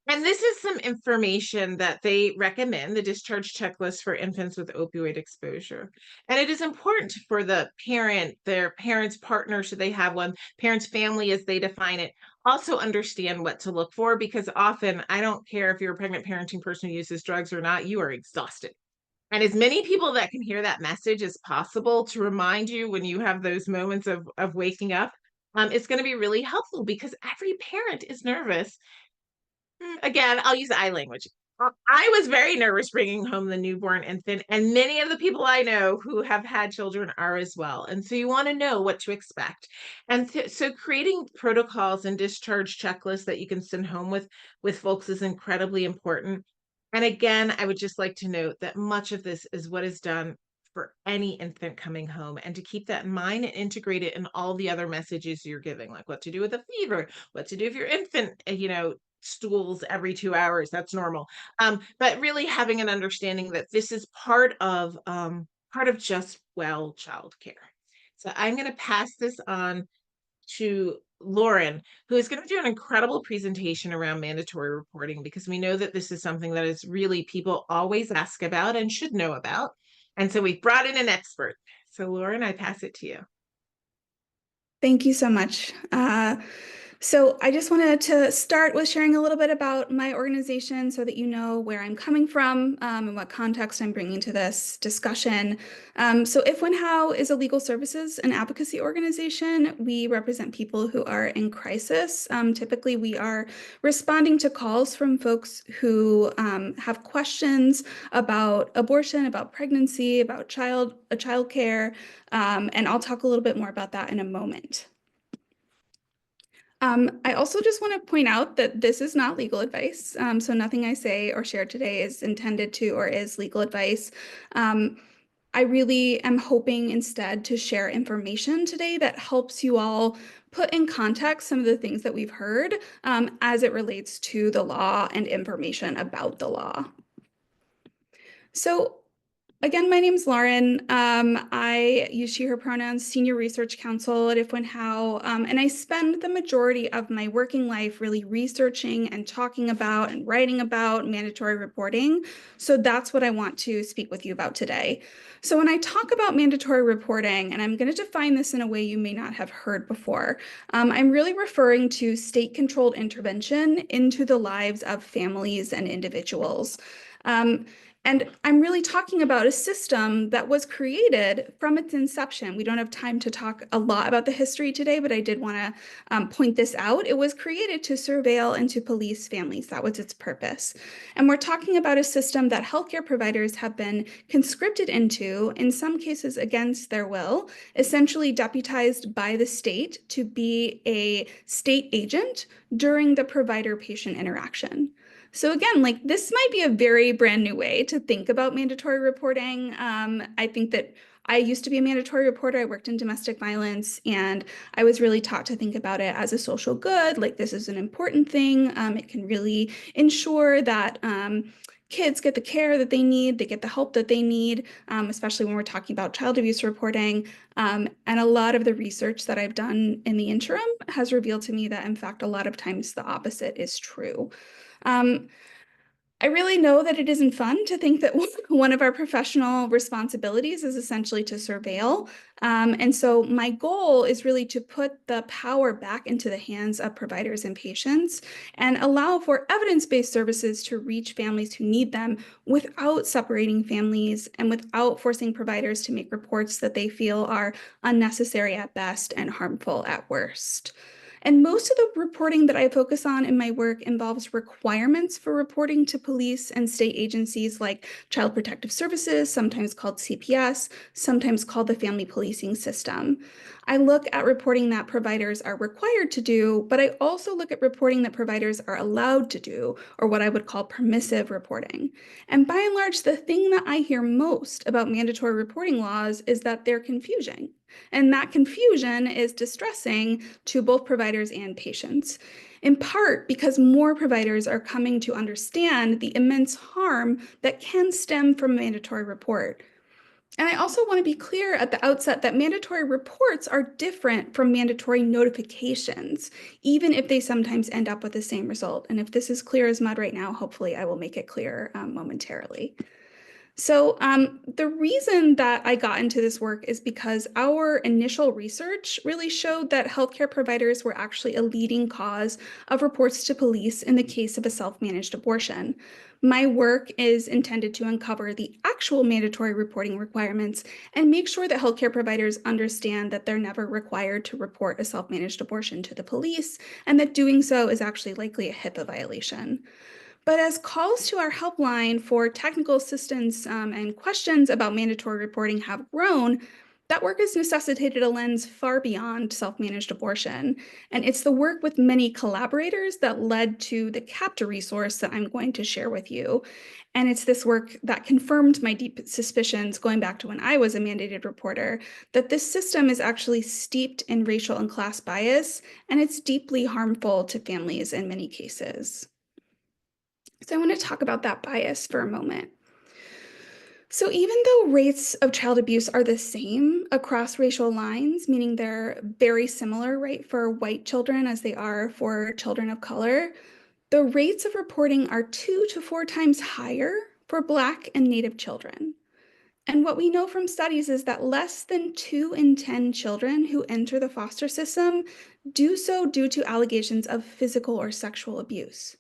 And this is some information that they recommend, the discharge checklist for infants with opioid exposure. And it is important for the parent, their parent's partner, should they have one, parent's family as they define it, also understand what to look for, because often, I don't care if you're a pregnant parenting person who uses drugs or not, you are exhausted. And as many people that can hear that message as possible to remind you when you have those moments of waking up, it's going to be really helpful because every parent is nervous. Again, I'll use I language. I was very nervous bringing home the newborn infant, and many of the people I know who have had children are as well. And so you want to know what to expect. And so creating protocols and discharge checklists that you can send home with folks is incredibly important. And again, I would just like to note that much of this is what is done for any infant coming home, and to keep that in mind and integrate it in all the other messages you're giving, like what to do with a fever, what to do if your infant, stools every 2 hours. That's normal. But really having an understanding that this is part of just well child care. So I'm going to pass this on to Lauren, who is going to do an incredible presentation around mandatory reporting, because we know that this is something that is really people always ask about and should know about. And so we've brought in an expert. So Lauren, I pass it to you. Thank you so much. So I just wanted to start with sharing a little bit about my organization so that you know where I'm coming from and what context I'm bringing to this discussion. So If When How is a legal services and advocacy organization. We represent people who are in crisis. Typically, we are responding to calls from folks who have questions about abortion, about pregnancy, about child care, and I'll talk a little bit more about that in a moment. I also just want to point out that this is not legal advice. So nothing I say or share today is intended to or is legal advice. I really am hoping instead to share information today that helps you all put in context some of the things that we've heard as it relates to the law and information about the law. So again, my name's Lauren. I use she, her pronouns, senior research counsel at If When How, and I spend the majority of my working life really researching and talking about and writing about mandatory reporting. So that's what I want to speak with you about today. So when I talk about mandatory reporting, and I'm going to define this in a way you may not have heard before, I'm really referring to state-controlled intervention into the lives of families and individuals. And I'm really talking about a system that was created from its inception. We don't have time to talk a lot about the history today, but I did want to point this out. It was created to surveil and to police families. That was its purpose. And we're talking about a system that healthcare providers have been conscripted into, in some cases against their will, essentially deputized by the state to be a state agent during the provider-patient interaction. So again, like this might be a very brand new way to think about mandatory reporting. I think that I used to be a mandatory reporter. I worked in domestic violence, and I was really taught to think about it as a social good. Like this is an important thing. It can really ensure that kids get the care that they need, they get the help that they need, especially when we're talking about child abuse reporting. And a lot of the research that I've done in the interim has revealed to me that, in fact, a lot of times the opposite is true. I really know that it isn't fun to think that one of our professional responsibilities is essentially to surveil. And so my goal is really to put the power back into the hands of providers and patients and allow for evidence-based services to reach families who need them without separating families and without forcing providers to make reports that they feel are unnecessary at best and harmful at worst. And most of the reporting that I focus on in my work involves requirements for reporting to police and state agencies like Child Protective Services, sometimes called CPS, sometimes called the Family Policing System. I look at reporting that providers are required to do, but I also look at reporting that providers are allowed to do, or what I would call permissive reporting. And by and large, the thing that I hear most about mandatory reporting laws is that they're confusing. And that confusion is distressing to both providers and patients, in part because more providers are coming to understand the immense harm that can stem from a mandatory report. And I also want to be clear at the outset that mandatory reports are different from mandatory notifications, even if they sometimes end up with the same result. And if this is clear as mud right now, hopefully I will make it clear momentarily. So the reason that I got into this work is because our initial research really showed that healthcare providers were actually a leading cause of reports to police in the case of a self-managed abortion. My work is intended to uncover the actual mandatory reporting requirements and make sure that healthcare providers understand that they're never required to report a self-managed abortion to the police, and that doing so is actually likely a HIPAA violation. But as calls to our helpline for technical assistance and questions about mandatory reporting have grown, that work has necessitated a lens far beyond self-managed abortion. And it's the work with many collaborators that led to the CAPTA resource that I'm going to share with you. And it's this work that confirmed my deep suspicions going back to when I was a mandated reporter, that this system is actually steeped in racial and class bias, and it's deeply harmful to families in many cases. So I want to talk about that bias for a moment. So even though rates of child abuse are the same across racial lines, meaning they're very similar, right, for white children as they are for children of color, the rates of reporting are 2 to 4 times higher for Black and Native children. And what we know from studies is that less than 2 in 10 children who enter the foster system do so due to allegations of physical or sexual abuse.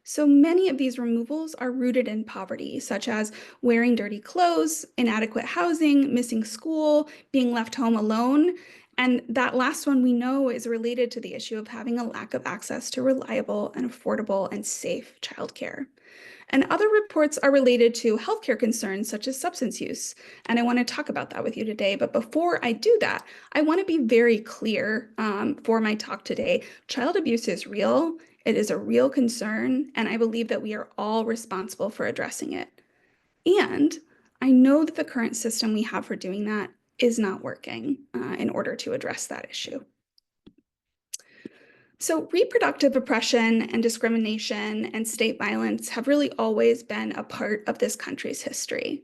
So many of these removals are rooted in poverty, such as wearing dirty clothes, inadequate housing, missing school, being left home alone. And that last one we know is related to the issue of having a lack of access to reliable and affordable and safe childcare. And other reports are related to healthcare concerns such as substance use. And I want to talk about that with you today. But before I do that, I want to be very clear for my talk today. Child abuse is real. It is a real concern. And I believe that we are all responsible for addressing it. And I know that the current system we have for doing that is not working in order to address that issue. So reproductive oppression and discrimination and state violence have really always been a part of this country's history.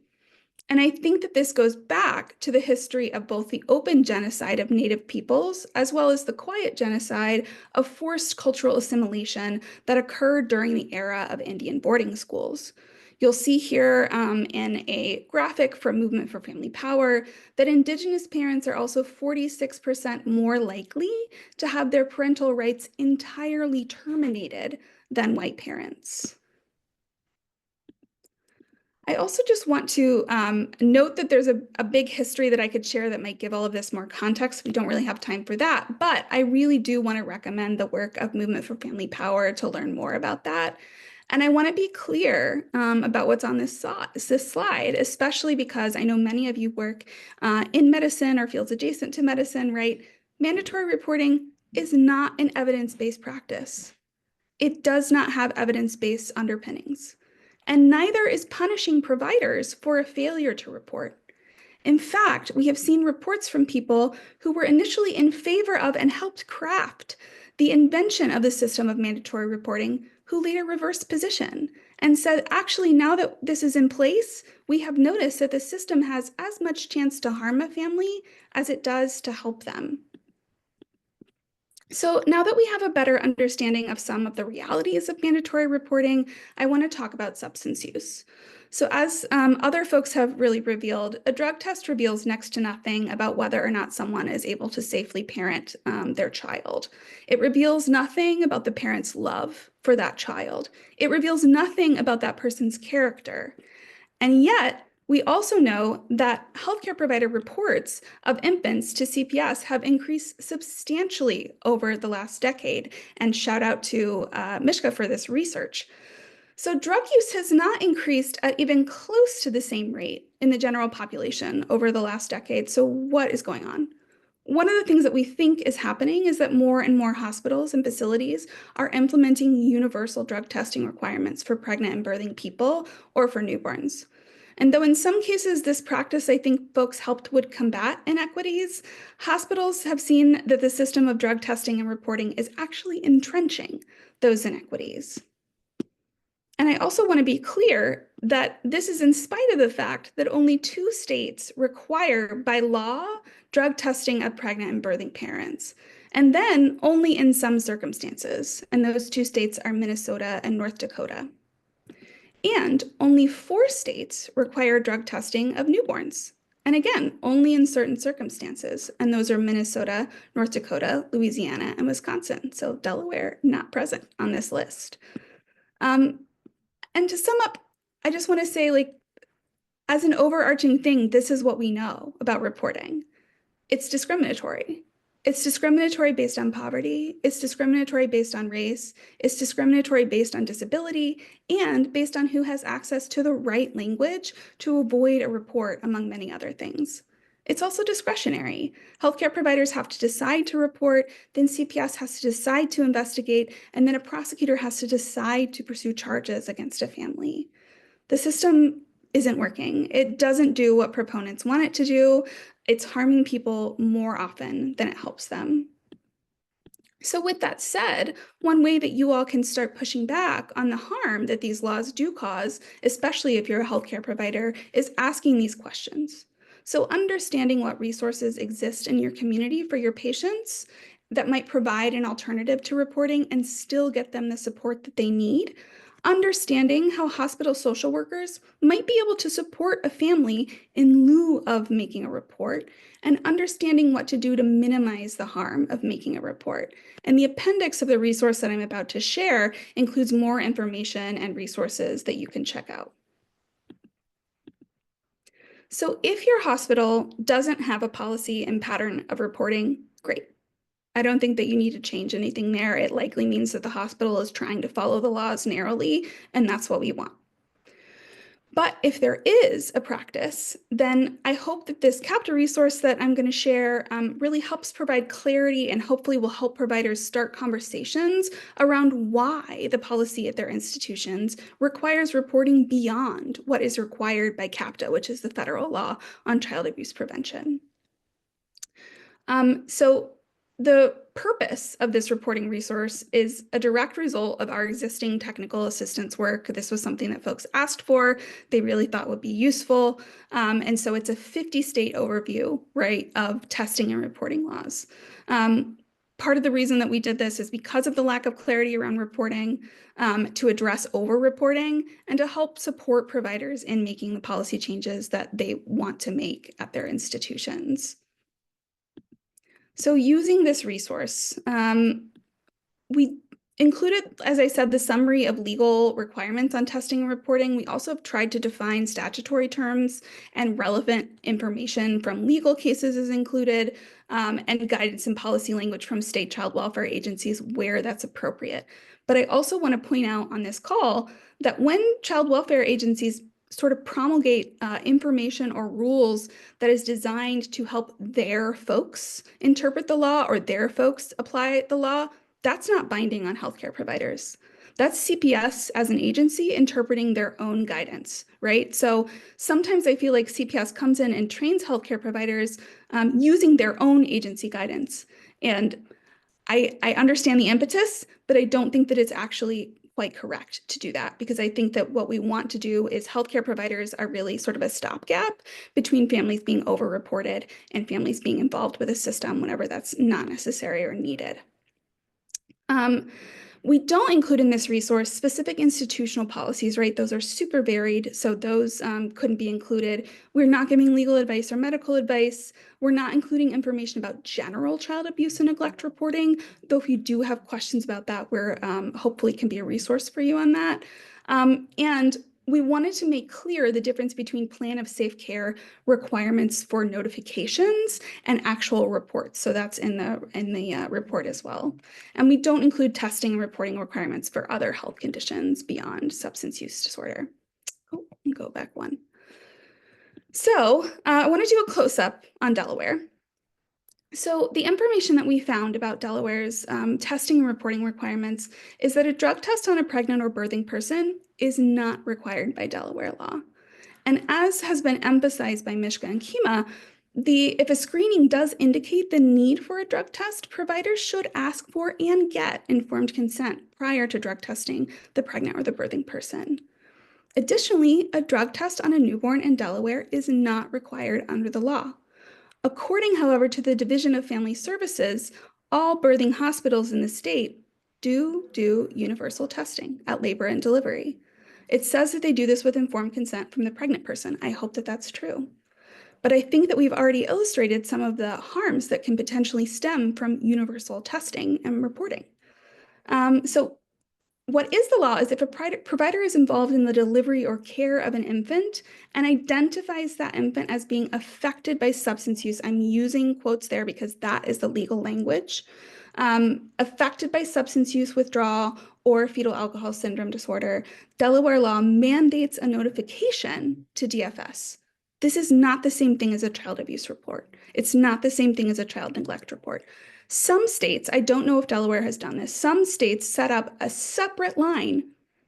And I think that this goes back to the history of both the open genocide of Native peoples, as well as the quiet genocide of forced cultural assimilation that occurred during the era of Indian boarding schools. You'll see here in a graphic from Movement for Family Power that Indigenous parents are also 46% more likely to have their parental rights entirely terminated than white parents. I also just want to note that there's a big history that I could share that might give all of this more context. We don't really have time for that, but I really do want to recommend the work of Movement for Family Power to learn more about that. And I want to be clear about what's on this slide, especially because I know many of you work in medicine or fields adjacent to medicine, right? Mandatory reporting is not an evidence-based practice. It does not have evidence-based underpinnings. And neither is punishing providers for a failure to report. In fact, we have seen reports from people who were initially in favor of and helped craft the invention of the system of mandatory reporting, who later reversed position and said, actually, now that this is in place, we have noticed that the system has as much chance to harm a family as it does to help them. So now that we have a better understanding of some of the realities of mandatory reporting, I want to talk about substance use. So as other folks have really revealed, a drug test reveals next to nothing about whether or not someone is able to safely parent their child. It reveals nothing about the parent's love for that child. It reveals nothing about that person's character. And yet, we also know that healthcare provider reports of infants to CPS have increased substantially over the last decade. And shout out to Mishka for this research. So drug use has not increased at even close to the same rate in the general population over the last decade. So what is going on? One of the things that we think is happening is that more and more hospitals and facilities are implementing universal drug testing requirements for pregnant and birthing people or for newborns. And though in some cases this practice, I think folks would combat inequities, hospitals have seen that the system of drug testing and reporting is actually entrenching those inequities. And I also want to be clear that this is in spite of the fact that only 2 states require by law drug testing of pregnant and birthing parents, and then only in some circumstances. And those 2 states are Minnesota and North Dakota. And only 4 states require drug testing of newborns. And again, only in certain circumstances. And those are Minnesota, North Dakota, Louisiana, and Wisconsin. So Delaware not present on this list. And to sum up, I just want to say, like, as an overarching thing, this is what we know about reporting. It's discriminatory. It's discriminatory based on poverty. It's discriminatory based on race. It's discriminatory based on disability and based on who has access to the right language to avoid a report, among many other things. It's also discretionary. Healthcare providers have to decide to report, then CPS has to decide to investigate, and then a prosecutor has to decide to pursue charges against a family. The system isn't working. It doesn't do what proponents want it to do. It's harming people more often than it helps them. So with that said, one way that you all can start pushing back on the harm that these laws do cause, especially if you're a healthcare provider, is asking these questions. So understanding what resources exist in your community for your patients that might provide an alternative to reporting and still get them the support that they need. Understanding how hospital social workers might be able to support a family in lieu of making a report, and understanding what to do to minimize the harm of making a report. And the appendix of the resource that I'm about to share includes more information and resources that you can check out. So if your hospital doesn't have a policy and pattern of reporting, great. I don't think that you need to change anything there. It likely means that the hospital is trying to follow the laws narrowly, and that's what we want. But if there is a practice, then I hope that this CAPTA resource that I'm going to share really helps provide clarity and hopefully will help providers start conversations around why the policy at their institutions requires reporting beyond what is required by CAPTA, which is the federal law on child abuse prevention. So the purpose of this reporting resource is a direct result of our existing technical assistance work. This was something that folks asked for, they really thought would be useful. And so it's a 50-state overview, right, of testing and reporting laws. Part of the reason that we did this is because of the lack of clarity around reporting, to address over-reporting and to help support providers in making the policy changes that they want to make at their institutions. So using this resource, we included, as I said, the summary of legal requirements on testing and reporting. We also have tried to define statutory terms, and relevant information from legal cases is included, and guidance and policy language from state child welfare agencies where that's appropriate. But I also want to point out on this call that when child welfare agencies sort of promulgate information or rules that is designed to help their folks interpret the law or their folks apply the law, that's not binding on healthcare providers. That's CPS as an agency interpreting their own guidance, right? So sometimes I feel like CPS comes in and trains healthcare providers using their own agency guidance. And I understand the impetus, but I don't think that it's actually quite correct to do that, because I think that what we want to do is healthcare providers are really sort of a stopgap between families being overreported and families being involved with a system whenever that's not necessary or needed. We don't include in this resource specific institutional policies, right? Those are super varied, so those couldn't be included. We're not giving legal advice or medical advice. We're not including information about general child abuse and neglect reporting, though if you do have questions about that, we're hopefully can be a resource for you on that. And we wanted to make clear the difference between plan of safe care requirements for notifications and actual reports. So that's in the report as well. And we don't include testing and reporting requirements for other health conditions beyond substance use disorder. Oh, go back one. So I want to do a close-up on Delaware. So the information that we found about Delaware's testing and reporting requirements is that a drug test on a pregnant or birthing person is not required by Delaware law. And as has been emphasized by Mishka and Kima, if a screening does indicate the need for a drug test, providers should ask for and get informed consent prior to drug testing the pregnant or the birthing person. Additionally, a drug test on a newborn in Delaware is not required under the law. According, however, to the Division of Family Services, all birthing hospitals in the state do universal testing at labor and delivery. It says that they do this with informed consent from the pregnant person. I hope that that's true. But I think that we've already illustrated some of the harms that can potentially stem from universal testing and reporting. So what is the law is if a provider is involved in the delivery or care of an infant and identifies that infant as being affected by substance use, I'm using quotes there because that is the legal language, affected by substance use withdrawal or fetal alcohol syndrome disorder, Delaware law mandates a notification to DFS. This is not the same thing as a child abuse report. It's not the same thing as a child neglect report. Some states, I don't know if Delaware has done this, some states set up a separate line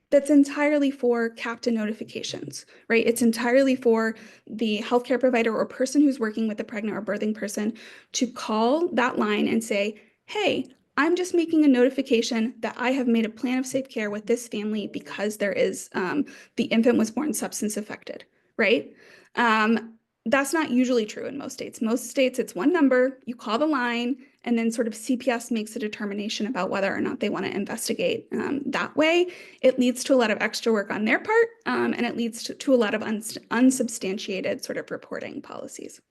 that's entirely for CAPTA notifications, right? It's entirely for the healthcare provider or person who's working with a pregnant or birthing person to call that line and say, hey, I'm just making a notification that I have made a plan of safe care with this family because there is the infant was born substance affected, right? That's not usually true in most states. Most states, it's one number, you call the line, and then sort of CPS makes a determination about whether or not they want to investigate that way. It leads to a lot of extra work on their part, and it leads to a lot of unsubstantiated sort of reporting policies.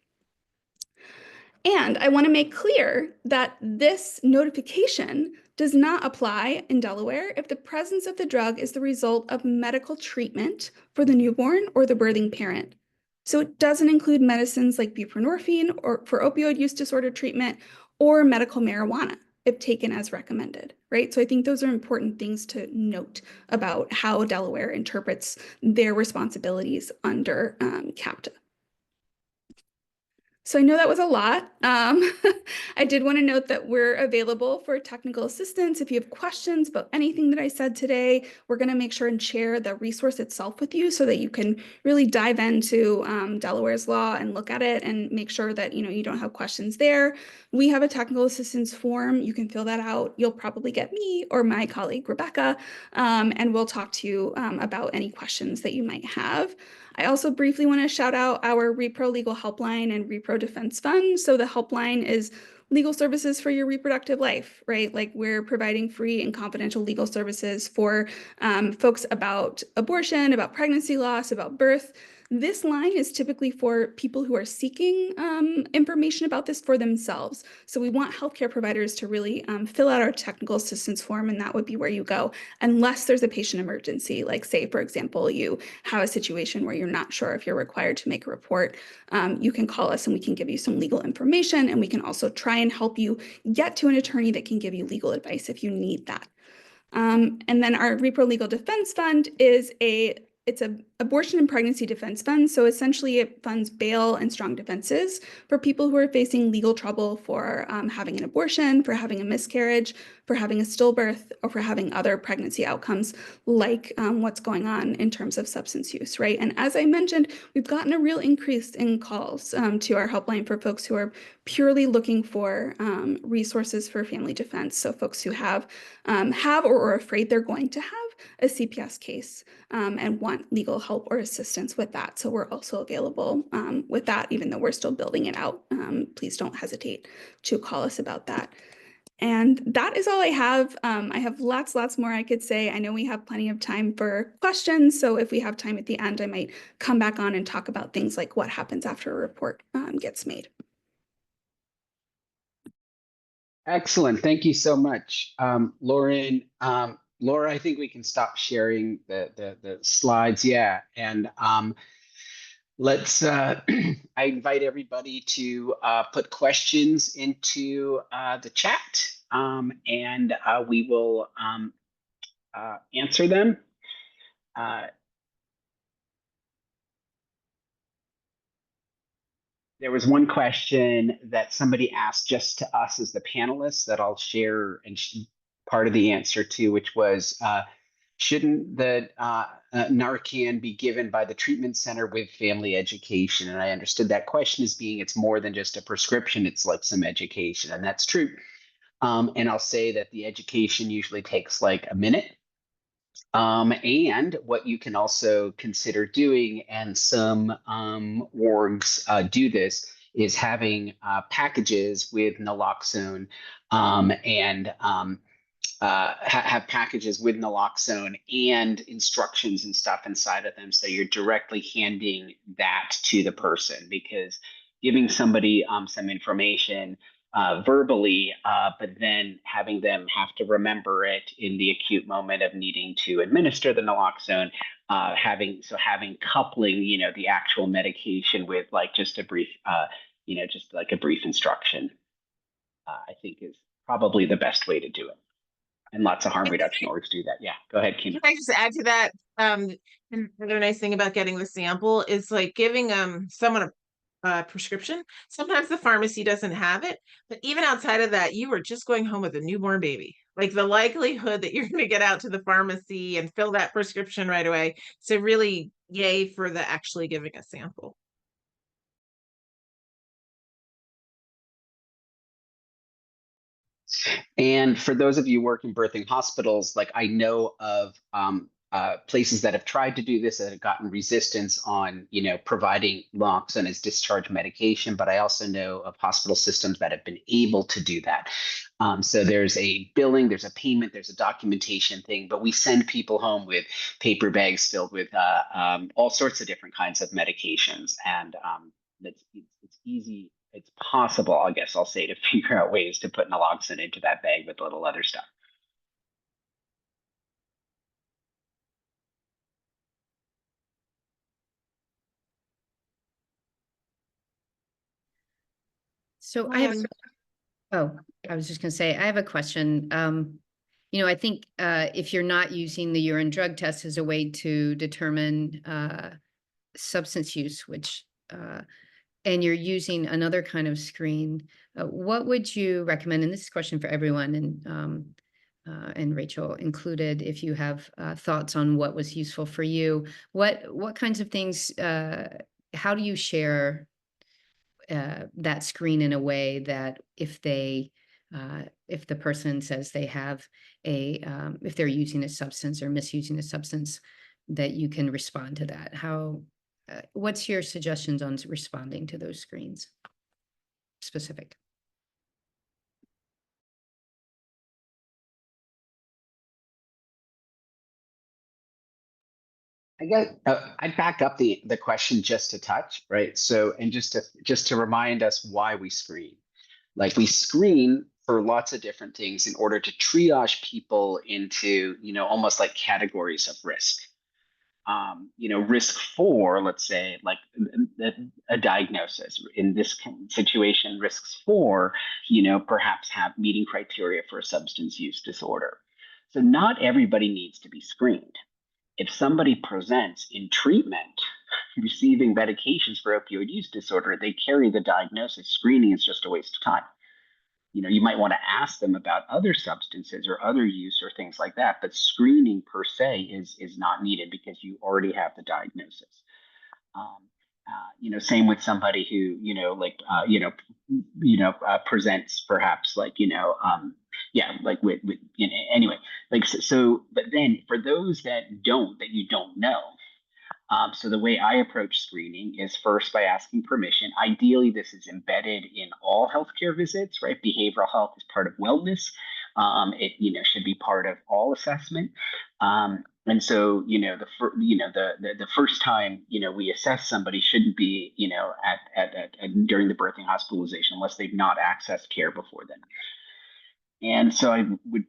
And I want to make clear that this notification does not apply in Delaware if the presence of the drug is the result of medical treatment for the newborn or the birthing parent. So it doesn't include medicines like buprenorphine or for opioid use disorder treatment or medical marijuana if taken as recommended, right? So I think those are important things to note about how Delaware interprets their responsibilities under CAPTA. So I know that was a lot. I did want to note that we're available for technical assistance. If you have questions about anything that I said today, we're going to make sure and share the resource itself with you so that you can really dive into Delaware's law and look at it and make sure that you don't have questions there. We have a technical assistance form. You can fill that out. You'll probably get me or my colleague, Rebecca, and we'll talk to you about any questions that you might have. I also briefly want to shout out our Repro Legal Helpline and Repro Defense Fund. So the helpline is legal services for your reproductive life, right? Like we're providing free and confidential legal services for folks about abortion, about pregnancy loss, about birth. This line is typically for people who are seeking information about this for themselves. So we want healthcare providers to really fill out our technical assistance form, and that would be where you go, unless there's a patient emergency. Like say, for example, you have a situation where you're not sure if you're required to make a report. You can call us and we can give you some legal information, and we can also try and help you get to an attorney that can give you legal advice if you need that. And then our Repro Legal Defense Fund is it's an abortion and pregnancy defense fund. So essentially it funds bail and strong defenses for people who are facing legal trouble for having an abortion, for having a miscarriage, for having a stillbirth, or for having other pregnancy outcomes like what's going on in terms of substance use, right? And as I mentioned, we've gotten a real increase in calls to our helpline for folks who are purely looking for resources for family defense. So folks who have or are afraid they're going to have a CPS case and want legal help or assistance with that. So we're also available with that, even though we're still building it out. Please don't hesitate to call us about that. And that is all I have. I have lots more I could say. I know we have plenty of time for questions. So if we have time at the end, I might come back on and talk about things like what happens after a report gets made. Excellent. Thank you so much, Lauren. Laura, I think we can stop sharing the slides. Yeah. And let's, I invite everybody to put questions into the chat and we will answer them. There was one question that somebody asked just to us as the panelists that I'll share and part of the answer to, which was, shouldn't the Narcan be given by the treatment center with family education? And I understood that question as being it's more than just a prescription, it's like some education, and that's true. And I'll say that the education usually takes like a minute. And what you can also consider doing, and some orgs do this, is having packages with naloxone and have packages with naloxone and instructions and stuff inside of them. So you're directly handing that to the person, because giving somebody some information verbally, but then having them have to remember it in the acute moment of needing to administer the naloxone, having coupling, the actual medication with like just a brief, just like a brief instruction, I think is probably the best way to do it. And lots of harm reduction orgs do that. Yeah, go ahead, Kim. Can I just add to that? Another nice thing about getting the sample is like giving someone a prescription. Sometimes the pharmacy doesn't have it, but even outside of that, you are just going home with a newborn baby. Like the likelihood that you're going to get out to the pharmacy and fill that prescription right away. So really, yay for the actually giving a sample. And for those of you who work in birthing hospitals, like I know of places that have tried to do this that have gotten resistance on, providing naloxone as discharge medication. But I also know of hospital systems that have been able to do that. So there's a billing, there's a payment, there's a documentation thing, but we send people home with paper bags filled with all sorts of different kinds of medications, and it's easy. It's possible, I guess I'll say, to figure out ways to put naloxone into that bag with little other stuff. So I have, I was just going to say, I have a question. I think if you're not using the urine drug test as a way to determine substance use, which and you're using another kind of screen, what would you recommend? And this is a question for everyone, and Rachel included, if you have thoughts on what was useful for you. What kinds of things, how do you share that screen in a way that if the person says they have if they're using a substance or misusing a substance, that you can respond to that? What's your suggestions on responding to those screens? Specific. I guess I'd back up the question just a touch, right? So, and just to remind us why we screen. Like, we screen for lots of different things in order to triage people into, almost like categories of risk. Risk for, let's say, like a diagnosis. In this situation, risks for, perhaps meeting criteria for a substance use disorder. So not everybody needs to be screened. If somebody presents in treatment, receiving medications for opioid use disorder, they carry the diagnosis. Screening is just a waste of time. You might want to ask them about other substances or other use or things like that, but screening per se is not needed because you already have the diagnosis. Same with somebody who, presents perhaps like, with anyway, like, so, but then for those that you don't know, so the way I approach screening is first by asking permission. Ideally, this is embedded in all healthcare visits, right? Behavioral health is part of wellness. It should be part of all assessment. And so the first time we assess somebody shouldn't be during the birthing hospitalization unless they've not accessed care before then. And so I would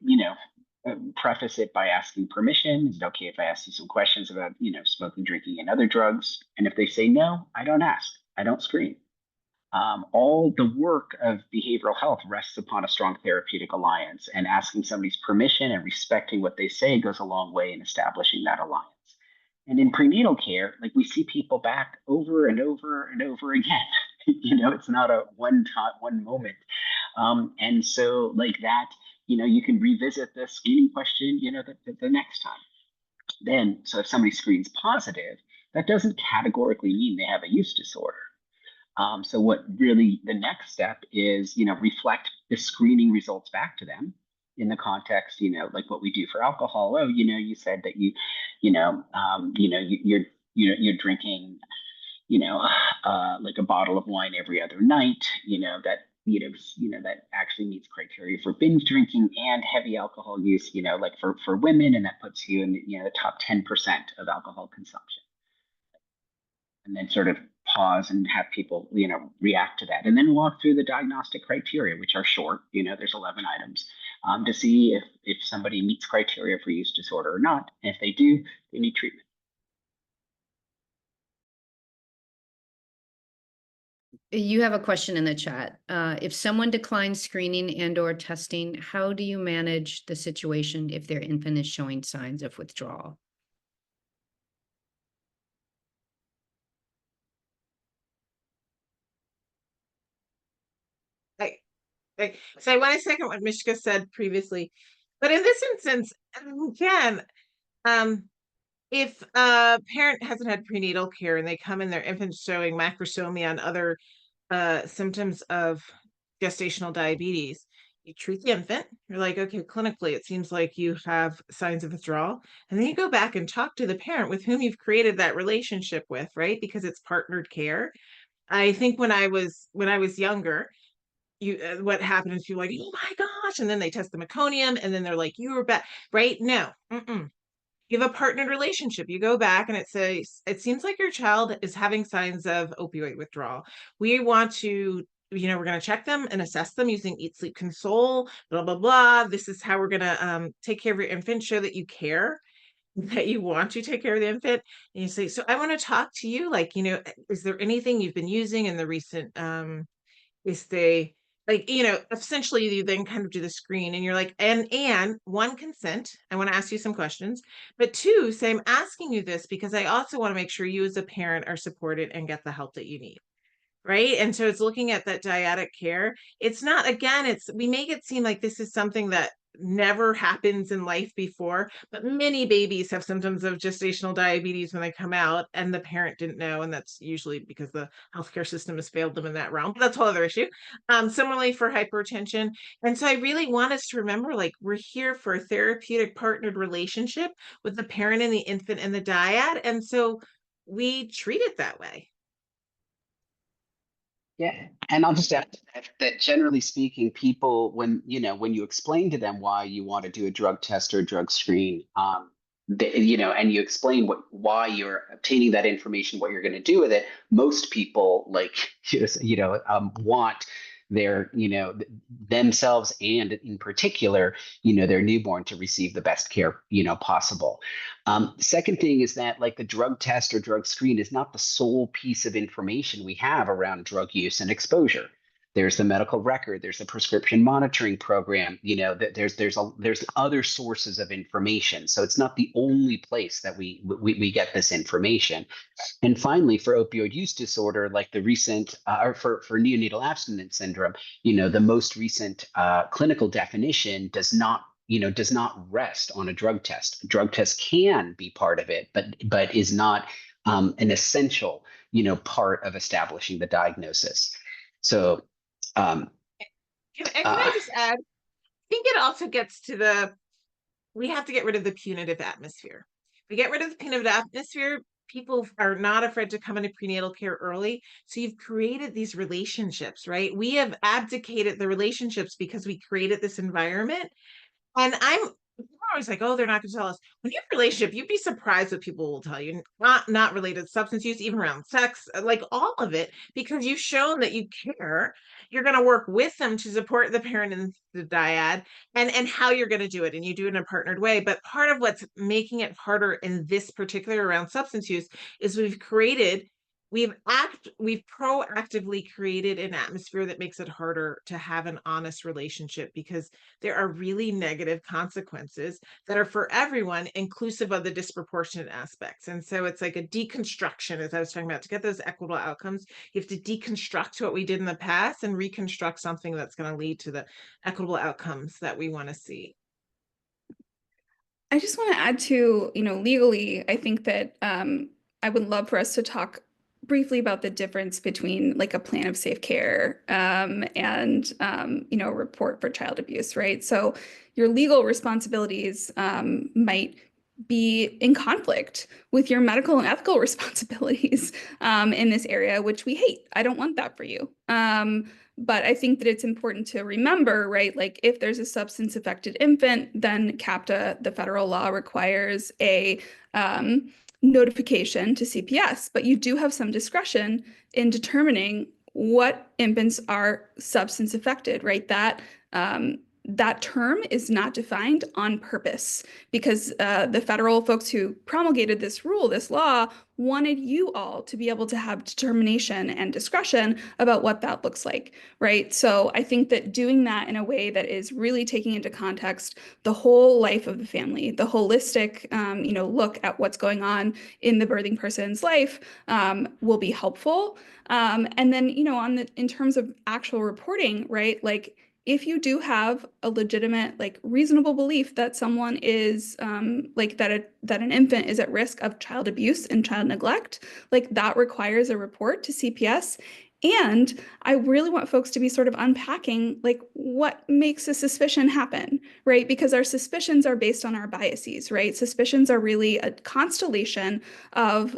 preface it by asking permission. Is it okay if I ask you some questions about, smoking, drinking, and other drugs? And if they say no, I don't ask. I don't screen. All the work of behavioral health rests upon a strong therapeutic alliance, and asking somebody's permission and respecting what they say goes a long way in establishing that alliance. And in prenatal care, like, we see people back over and over and over again. It's not a one moment. And so like that, you can revisit the screening question, the next time. Then, so if somebody screens positive, that doesn't categorically mean they have a use disorder. So what really the next step is, reflect the screening results back to them in the context, like what we do for alcohol. Oh, you said that you're drinking, like a bottle of wine every other night, that actually meets criteria for binge drinking and heavy alcohol use, like for women, and that puts you in the top 10% of alcohol consumption. And then sort of pause and have people, react to that, and then walk through the diagnostic criteria, which are short. There's 11 items, to see if somebody meets criteria for use disorder or not. And if they do, they need treatment. You have a question in the chat. If someone declines screening and/or testing, how do you manage the situation if their infant is showing signs of withdrawal? So I want to second what Mishka said previously, but in this instance, again, if a parent hasn't had prenatal care and they come in, their infant showing macrosomia and other symptoms of gestational diabetes, You treat the infant. You're like, okay, clinically, it seems like you have signs of withdrawal. And then you go back and talk to the parent with whom you've created that relationship with, right? Because it's partnered care. I think when I was younger, what happened is you're like, oh my gosh, and then they test the meconium, and then they're like, you were bad, right? No, you have a partnered relationship. You go back and it says, it seems like your child is having signs of opioid withdrawal. We want to, we're going to check them and assess them using Eat, Sleep, Console, blah, blah, blah. This is how we're going to take care of your infant, show that you care, that you want to take care of the infant. And you say, so I want to talk to you. Like, is there anything you've been using in the recent, is they, like, essentially you then kind of do the screen and you're like, and one, consent. I want to ask you some questions, but two, say, I'm asking you this because I also want to make sure you as a parent are supported and get the help that you need. Right. And so it's looking at that dyadic care. It's not, again, we make it seem like this is something that never happens in life before, but many babies have symptoms of gestational diabetes when they come out and the parent didn't know. And that's usually because the healthcare system has failed them in that realm. But that's a whole other issue. Similarly for hypertension. And so I really want us to remember, like, we're here for a therapeutic partnered relationship with the parent and the infant and the dyad. And so we treat it that way. Yeah, and I'll just add to that generally speaking, people, when you explain to them why you want to do a drug test or a drug screen, and you explain why you're obtaining that information, what you're going to do with it, most people want their themselves and in particular their newborn to receive the best care possible. Second thing is that, like, the drug test or drug screen is not the sole piece of information we have around drug use and exposure. There's the medical record, there's the prescription monitoring program, there's other sources of information. So it's not the only place that we get this information. And finally, for opioid use disorder, like the recent, or for neonatal abstinence syndrome, the most recent clinical definition does not rest on a drug test. A drug test can be part of it, but is not an essential, part of establishing the diagnosis. So, and can I just add, I think it also gets to we have to get rid of the punitive atmosphere. We get rid of the punitive atmosphere, people are not afraid to come into prenatal care early. So you've created these relationships, right? We have abdicated the relationships because we created this environment. And people are always like, oh, they're not going to tell us. When you have a relationship, you'd be surprised what people will tell you. Not related to substance use, even around sex, like all of it, because you've shown that you care. You're going to work with them to support the parent and the dyad, and how you're going to do it. And you do it in a partnered way. But part of what's making it harder in this particular around substance use is we've proactively created an atmosphere that makes it harder to have an honest relationship, because there are really negative consequences that are for everyone, inclusive of the disproportionate aspects. And so it's like a deconstruction, as I was talking about, to get those equitable outcomes. You have to deconstruct what we did in the past and reconstruct something that's going to lead to the equitable outcomes that we want to see. I just want to add to, legally, I think that I would love for us to talk briefly about the difference between, like, a plan of safe care and a report for child abuse, right? So your legal responsibilities might be in conflict with your medical and ethical responsibilities in this area, which we hate. I don't want that for you. But I think that it's important to remember, right? Like, if there's a substance affected infant, then CAPTA, the federal law, requires a notification to CPS, but you do have some discretion in determining what infants are substance affected, right? That term is not defined on purpose, because the federal folks who promulgated this law, wanted you all to be able to have determination and discretion about what that looks like, right? So I think that doing that in a way that is really taking into context the whole life of the family, the holistic, look at what's going on in the birthing person's life will be helpful. And then, in terms of actual reporting, right? Like, if you do have a legitimate, like, reasonable belief that someone is that an infant is at risk of child abuse and child neglect, like, that requires a report to CPS. And I really want folks to be sort of unpacking like what makes a suspicion happen, right? Because our suspicions are based on our biases, right? Suspicions are really a constellation of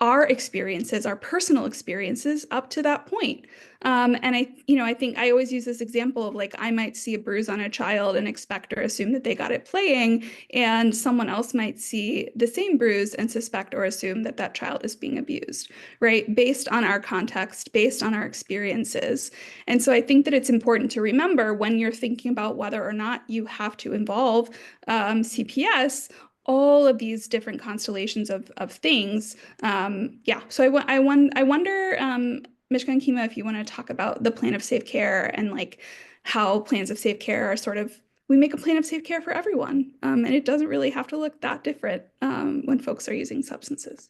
our experiences, our personal experiences up to that point. And I think I always use this example of like I might see a bruise on a child and expect or assume that they got it playing, and someone else might see the same bruise and suspect or assume that that child is being abused, right? Based on our context, based on our experiences. And so I think that it's important to remember when you're thinking about whether or not you have to involve CPS, all of these different constellations of things. Yeah, so I wonder, Mishka and Kima, if you want to talk about the plan of safe care and like how plans of safe care are sort of, we make a plan of safe care for everyone. And it doesn't really have to look that different when folks are using substances.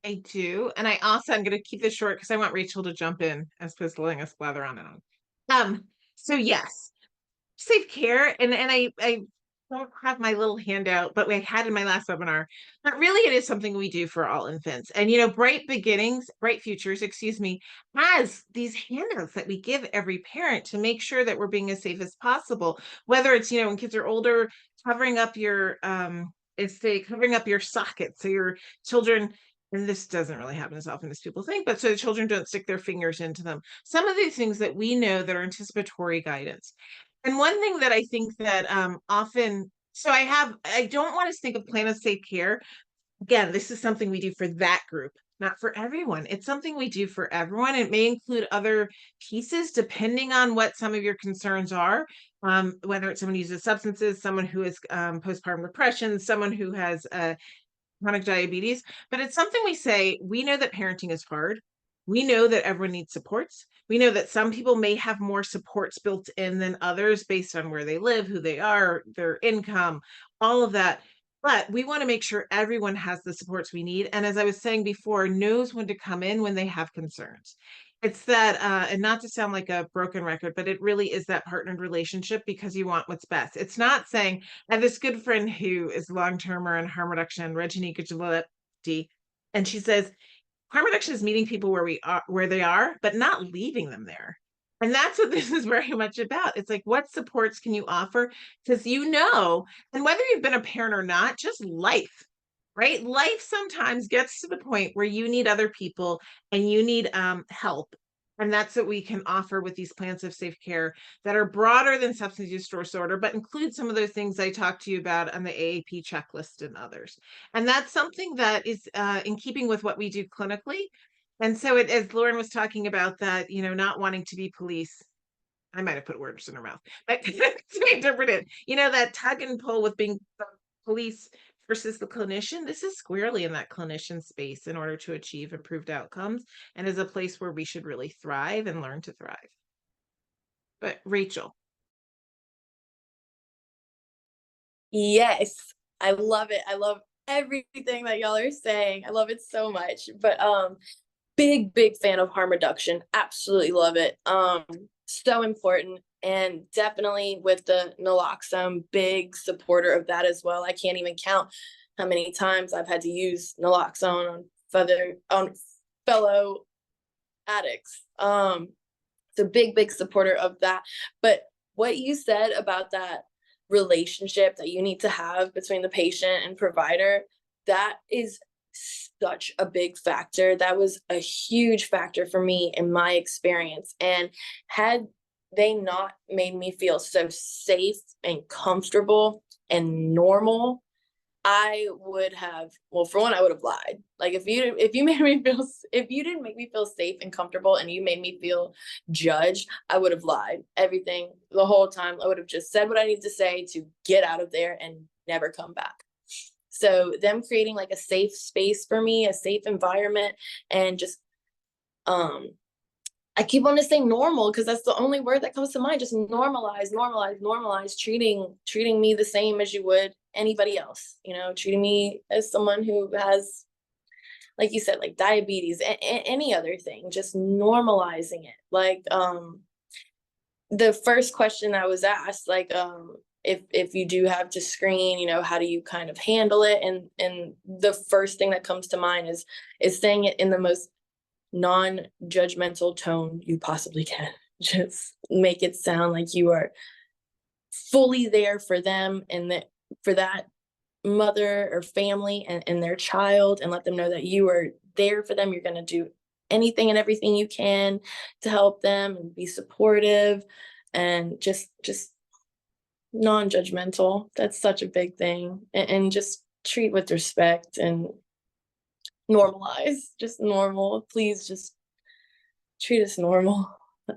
I do. And I'm going to keep this short because I want Rachel to jump in as opposed to letting us blather on and on. So yes, safe care. And I don't have my little handout, but we had in my last webinar, but really it is something we do for all infants. And, Bright Futures, excuse me, has these handouts that we give every parent to make sure that we're being as safe as possible, whether it's, when kids are older, covering up your, covering up your sockets so your children, and this doesn't really happen as often as people think, but so the children don't stick their fingers into them. Some of these things that we know that are anticipatory guidance. And one thing that I think that often, so I don't want to think of plan of safe care. Again, this is something we do for that group, not for everyone. It's something we do for everyone. It may include other pieces depending on what some of your concerns are, whether it's someone who uses substances, someone who has postpartum depression, someone who has chronic diabetes. But it's something we know that parenting is hard. We know that everyone needs supports. We know that some people may have more supports built in than others based on where they live, who they are, their income, all of that. But we want to make sure everyone has the supports we need. And as I was saying before, knows when to come in when they have concerns. It's that, and not to sound like a broken record, but it really is that partnered relationship because you want what's best. It's not saying, I have this good friend who is long-termer in harm reduction, Reggie Gajaletti, and she says, harm reduction is meeting people where they are, but not leaving them there. And that's what this is very much about. It's like, what supports can you offer? Because and whether you've been a parent or not, just life, right? Life sometimes gets to the point where you need other people and you need help. And that's what we can offer with these plans of safe care that are broader than substance use disorder, but include some of those things I talked to you about on the AAP checklist and others. And that's something that is in keeping with what we do clinically. And so as Lauren was talking about that, not wanting to be police, I might have put words in her mouth, but to interpret it, that tug and pull with being the police versus the clinician, this is squarely in that clinician space in order to achieve improved outcomes and is a place where we should really thrive and learn to thrive. But Rachel. Yes, I love it. I love everything that y'all are saying. I love it so much. But big fan of harm reduction. Absolutely love it. So important. And definitely with the naloxone, big supporter of that as well. I can't even count how many times I've had to use naloxone on fellow addicts. So big supporter of that. But what you said about that relationship that you need to have between the patient and provider, that is such a big factor. That was a huge factor for me in my experience. And had they not made me feel so safe and comfortable and normal, I would have, well, for one, I would have lied. Like if you didn't make me feel safe and comfortable and you made me feel judged, I would have lied. Everything the whole time. I would have just said what I need to say to get out of there and never come back. So them creating like a safe space for me, a safe environment, and just I keep wanting to say normal because that's the only word that comes to mind. Just normalize, treating me the same as you would anybody else, treating me as someone who has, like you said, like diabetes, any other thing, just normalizing it. Like the first question I was asked, like if you do have to screen, how do you kind of handle it? And the first thing that comes to mind is saying it in the most non-judgmental tone you possibly can. Just make it sound like you are fully there for them and that for that mother or family and their child, and let them know that you are there for them. You're going to do anything and everything you can to help them and be supportive and just non-judgmental. That's such a big thing. And just treat with respect and normalize, just normal. Please just treat us normal.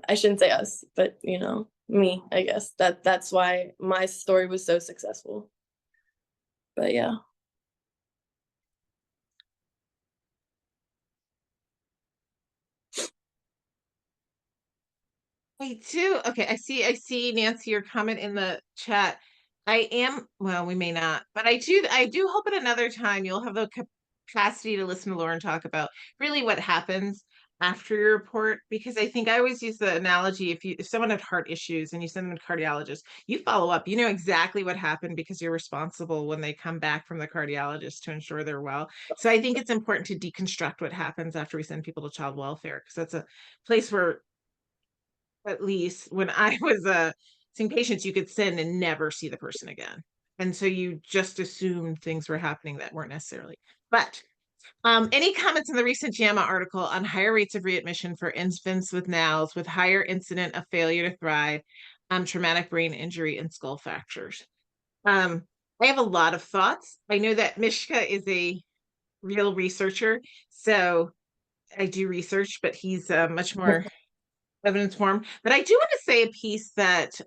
I shouldn't say us, but you know, me, I guess that's why my story was so successful. But yeah. I do. Okay, I see Nancy, your comment in the chat. Well, we may not, but I do hope at another time you'll have the capacity to listen to Lauren talk about really what happens after your report, because I think I always use the analogy, if someone had heart issues and you send them to cardiologist, you follow up, you know exactly what happened because you're responsible when they come back from the cardiologist to ensure they're well. So I think it's important to deconstruct what happens after we send people to child welfare, because that's a place where, at least when I was seeing patients, you could send and never see the person again. And so you just assumed things were happening that weren't necessarily. But any comments in the recent JAMA article on higher rates of readmission for infants with NALS with higher incident of failure to thrive, traumatic brain injury, and skull fractures? I have a lot of thoughts. I know that Mishka is a real researcher, so I do research, but he's much more evidence form. But I do want to say a piece that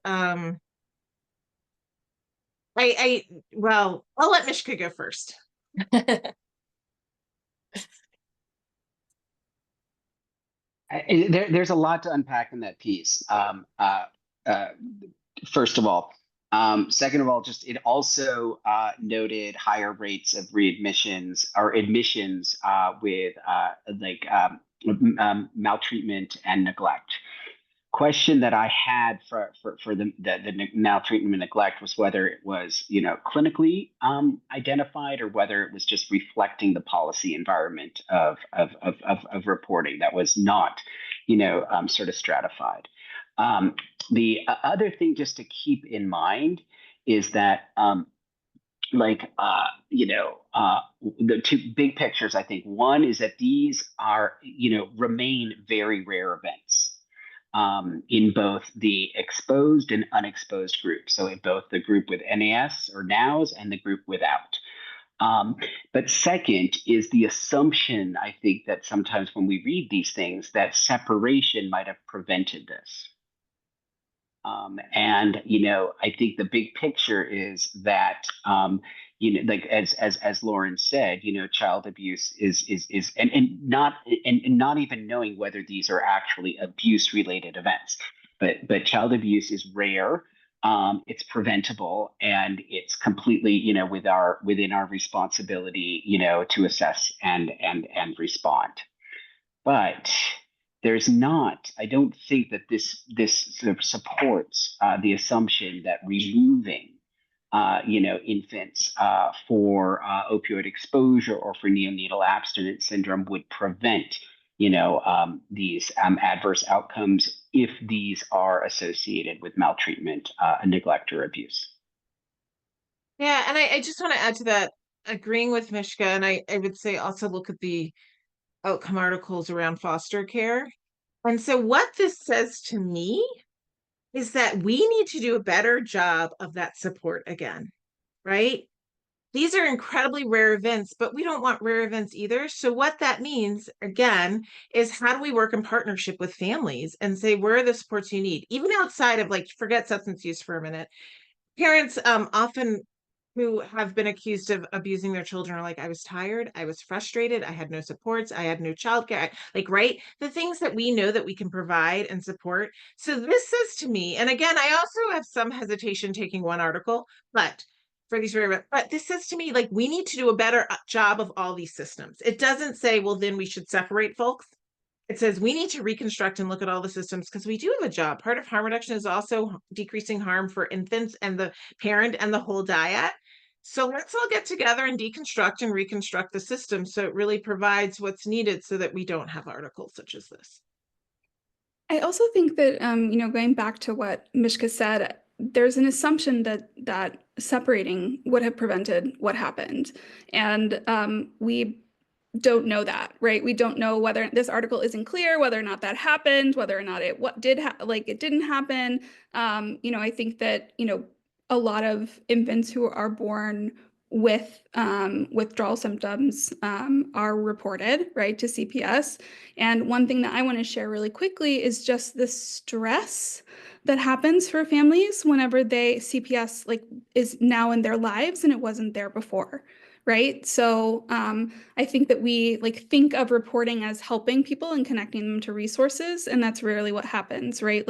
well, I'll let Mishka go first. There's a lot to unpack in that piece. First of all, second of all, just it also noted higher rates of readmissions or admissions with maltreatment and neglect. Question that I had for the maltreatment and neglect was whether it was, you know, clinically identified or whether it was just reflecting the policy environment of reporting that was not, you know, sort of stratified. The other thing just to keep in mind is that the two big pictures, I think one is that these are, you know, remain very rare events in both the exposed and unexposed groups. So in both the group with NAS or NOWS and the group without. But second is the assumption, I think, that sometimes when we read these things, that separation might have prevented this. And, you know, I think the big picture is that, you know, like as Lauren said, you know, child abuse is not even knowing whether these are actually abuse related events, but child abuse is rare. It's preventable, and it's completely, you know, within our responsibility, you know, to assess and respond. But there's not, I don't think that this sort of supports the assumption that removing you know, infants for opioid exposure or for neonatal abstinence syndrome would prevent, you know, these adverse outcomes if these are associated with maltreatment, neglect, or abuse. Yeah, and I just want to add to that, agreeing with Mishka, and I would say also look at the outcome articles around foster care. And so what this says to me is that we need to do a better job of that support again, right? These are incredibly rare events, but we don't want rare events either. So what that means, again, is how do we work in partnership with families and say, where are the supports you need? Even outside of, like, forget substance use for a minute. Parents often who have been accused of abusing their children are like, I was tired, I was frustrated, I had no supports, I had no childcare, like, right? The things that we know that we can provide and support. So this says to me, and again, I also have some hesitation taking one article, but for these but this says to me, like, we need to do a better job of all these systems. It doesn't say, well, then we should separate folks. It says we need to reconstruct and look at all the systems because we do have a job. Part of harm reduction is also decreasing harm for infants and the parent and the whole dyad. So let's all get together and deconstruct and reconstruct the system so it really provides what's needed so that we don't have articles such as this. I also think that, going back to what Mishka said, there's an assumption that separating would have prevented what happened. And we don't know that, right? We don't know whether this article isn't clear, whether or not that happened, whether or not it it didn't happen. I think that, a lot of infants who are born with withdrawal symptoms are reported, right, to CPS. And one thing that I want to share really quickly is just the stress that happens for families whenever CPS is now in their lives and it wasn't there before. Right. So I think that we think of reporting as helping people and connecting them to resources, and that's rarely what happens, right?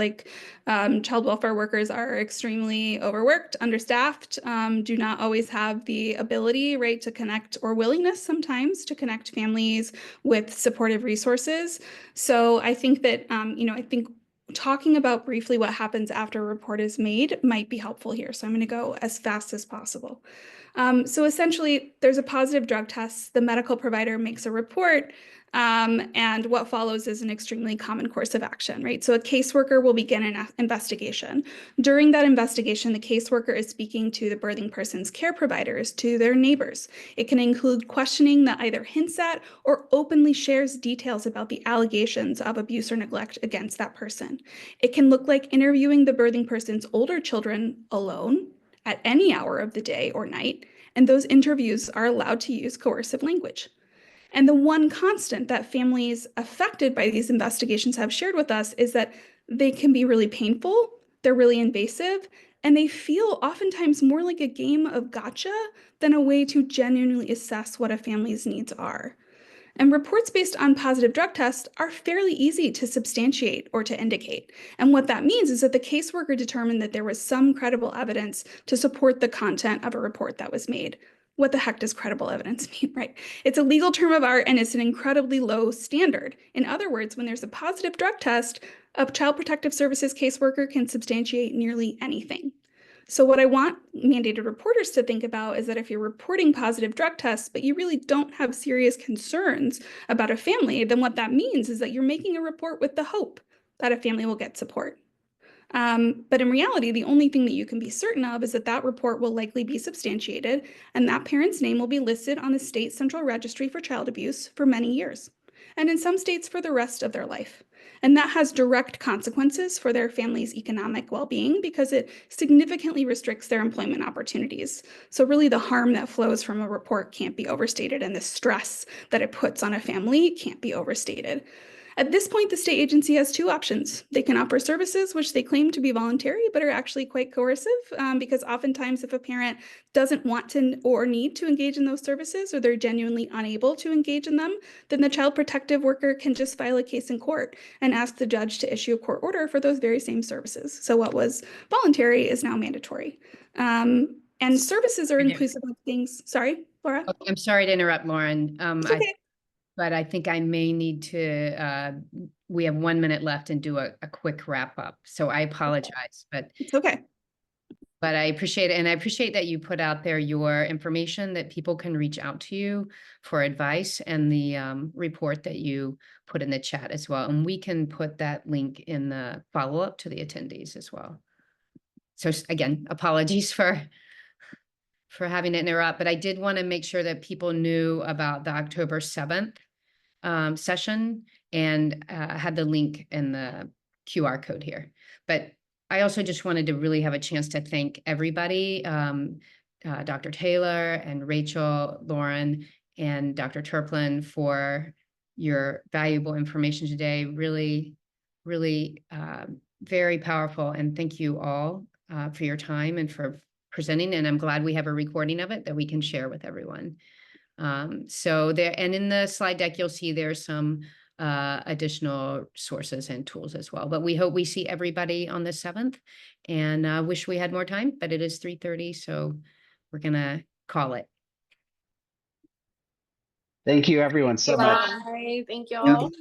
Child welfare workers are extremely overworked, understaffed, do not always have the ability, right, to connect, or willingness sometimes to connect families with supportive resources. So I think that, I think talking about briefly what happens after a report is made might be helpful here. So I'm going to go as fast as possible. So essentially, there's a positive drug test. The medical provider makes a report, and what follows is an extremely common course of action, right? So a caseworker will begin an investigation. During that investigation, the caseworker is speaking to the birthing person's care providers, to their neighbors. It can include questioning that either hints at or openly shares details about the allegations of abuse or neglect against that person. It can look like interviewing the birthing person's older children alone, at any hour of the day or night, and those interviews are allowed to use coercive language. And the one constant that families affected by these investigations have shared with us is that they can be really painful, they're really invasive, and they feel oftentimes more like a game of gotcha than a way to genuinely assess what a family's needs are. And reports based on positive drug tests are fairly easy to substantiate or to indicate. And what that means is that the caseworker determined that there was some credible evidence to support the content of a report that was made. What the heck does credible evidence mean, right? It's a legal term of art and it's an incredibly low standard. In other words, when there's a positive drug test, a Child Protective Services caseworker can substantiate nearly anything. So what I want mandated reporters to think about is that if you're reporting positive drug tests, but you really don't have serious concerns about a family, then what that means is that you're making a report with the hope that a family will get support. But in reality, the only thing that you can be certain of is that that report will likely be substantiated and that parent's name will be listed on the state central registry for child abuse for many years, and in some states for the rest of their life. And that has direct consequences for their family's economic well-being because it significantly restricts their employment opportunities. So really the harm that flows from a report can't be overstated, and the stress that it puts on a family can't be overstated. At this point, the state agency has two options. They can offer services which they claim to be voluntary, but are actually quite coercive, because oftentimes if a parent doesn't want to or need to engage in those services, or they're genuinely unable to engage in them, then the child protective worker can just file a case in court and ask the judge to issue a court order for those very same services. So what was voluntary is now mandatory. And services are inclusive of things. Sorry, Laura? Oh, I'm sorry to interrupt, Lauren. It's okay. But I think I may need to, we have 1 minute left and do a quick wrap up. So I apologize, but it's okay. But I appreciate it. And I appreciate that you put out there your information that people can reach out to you for advice, and the report that you put in the chat as well. And we can put that link in the follow-up to the attendees as well. So again, apologies for having to interrupt, but I did want to make sure that people knew about the October 7th session, and had the link in the QR code here. But I also just wanted to really have a chance to thank everybody, Dr. Taylor and Rachel, Lauren, and Dr. Turplin for your valuable information today. Really, really very powerful. And thank you all for your time and for presenting. And I'm glad we have a recording of it that we can share with everyone. So there, and in the slide deck, you'll see there's some additional sources and tools as well. But we hope we see everybody on the 7th, and wish we had more time, but it is 3:30, so we're gonna call it. Thank you, everyone, so much. Bye. Thank you Yeah. all.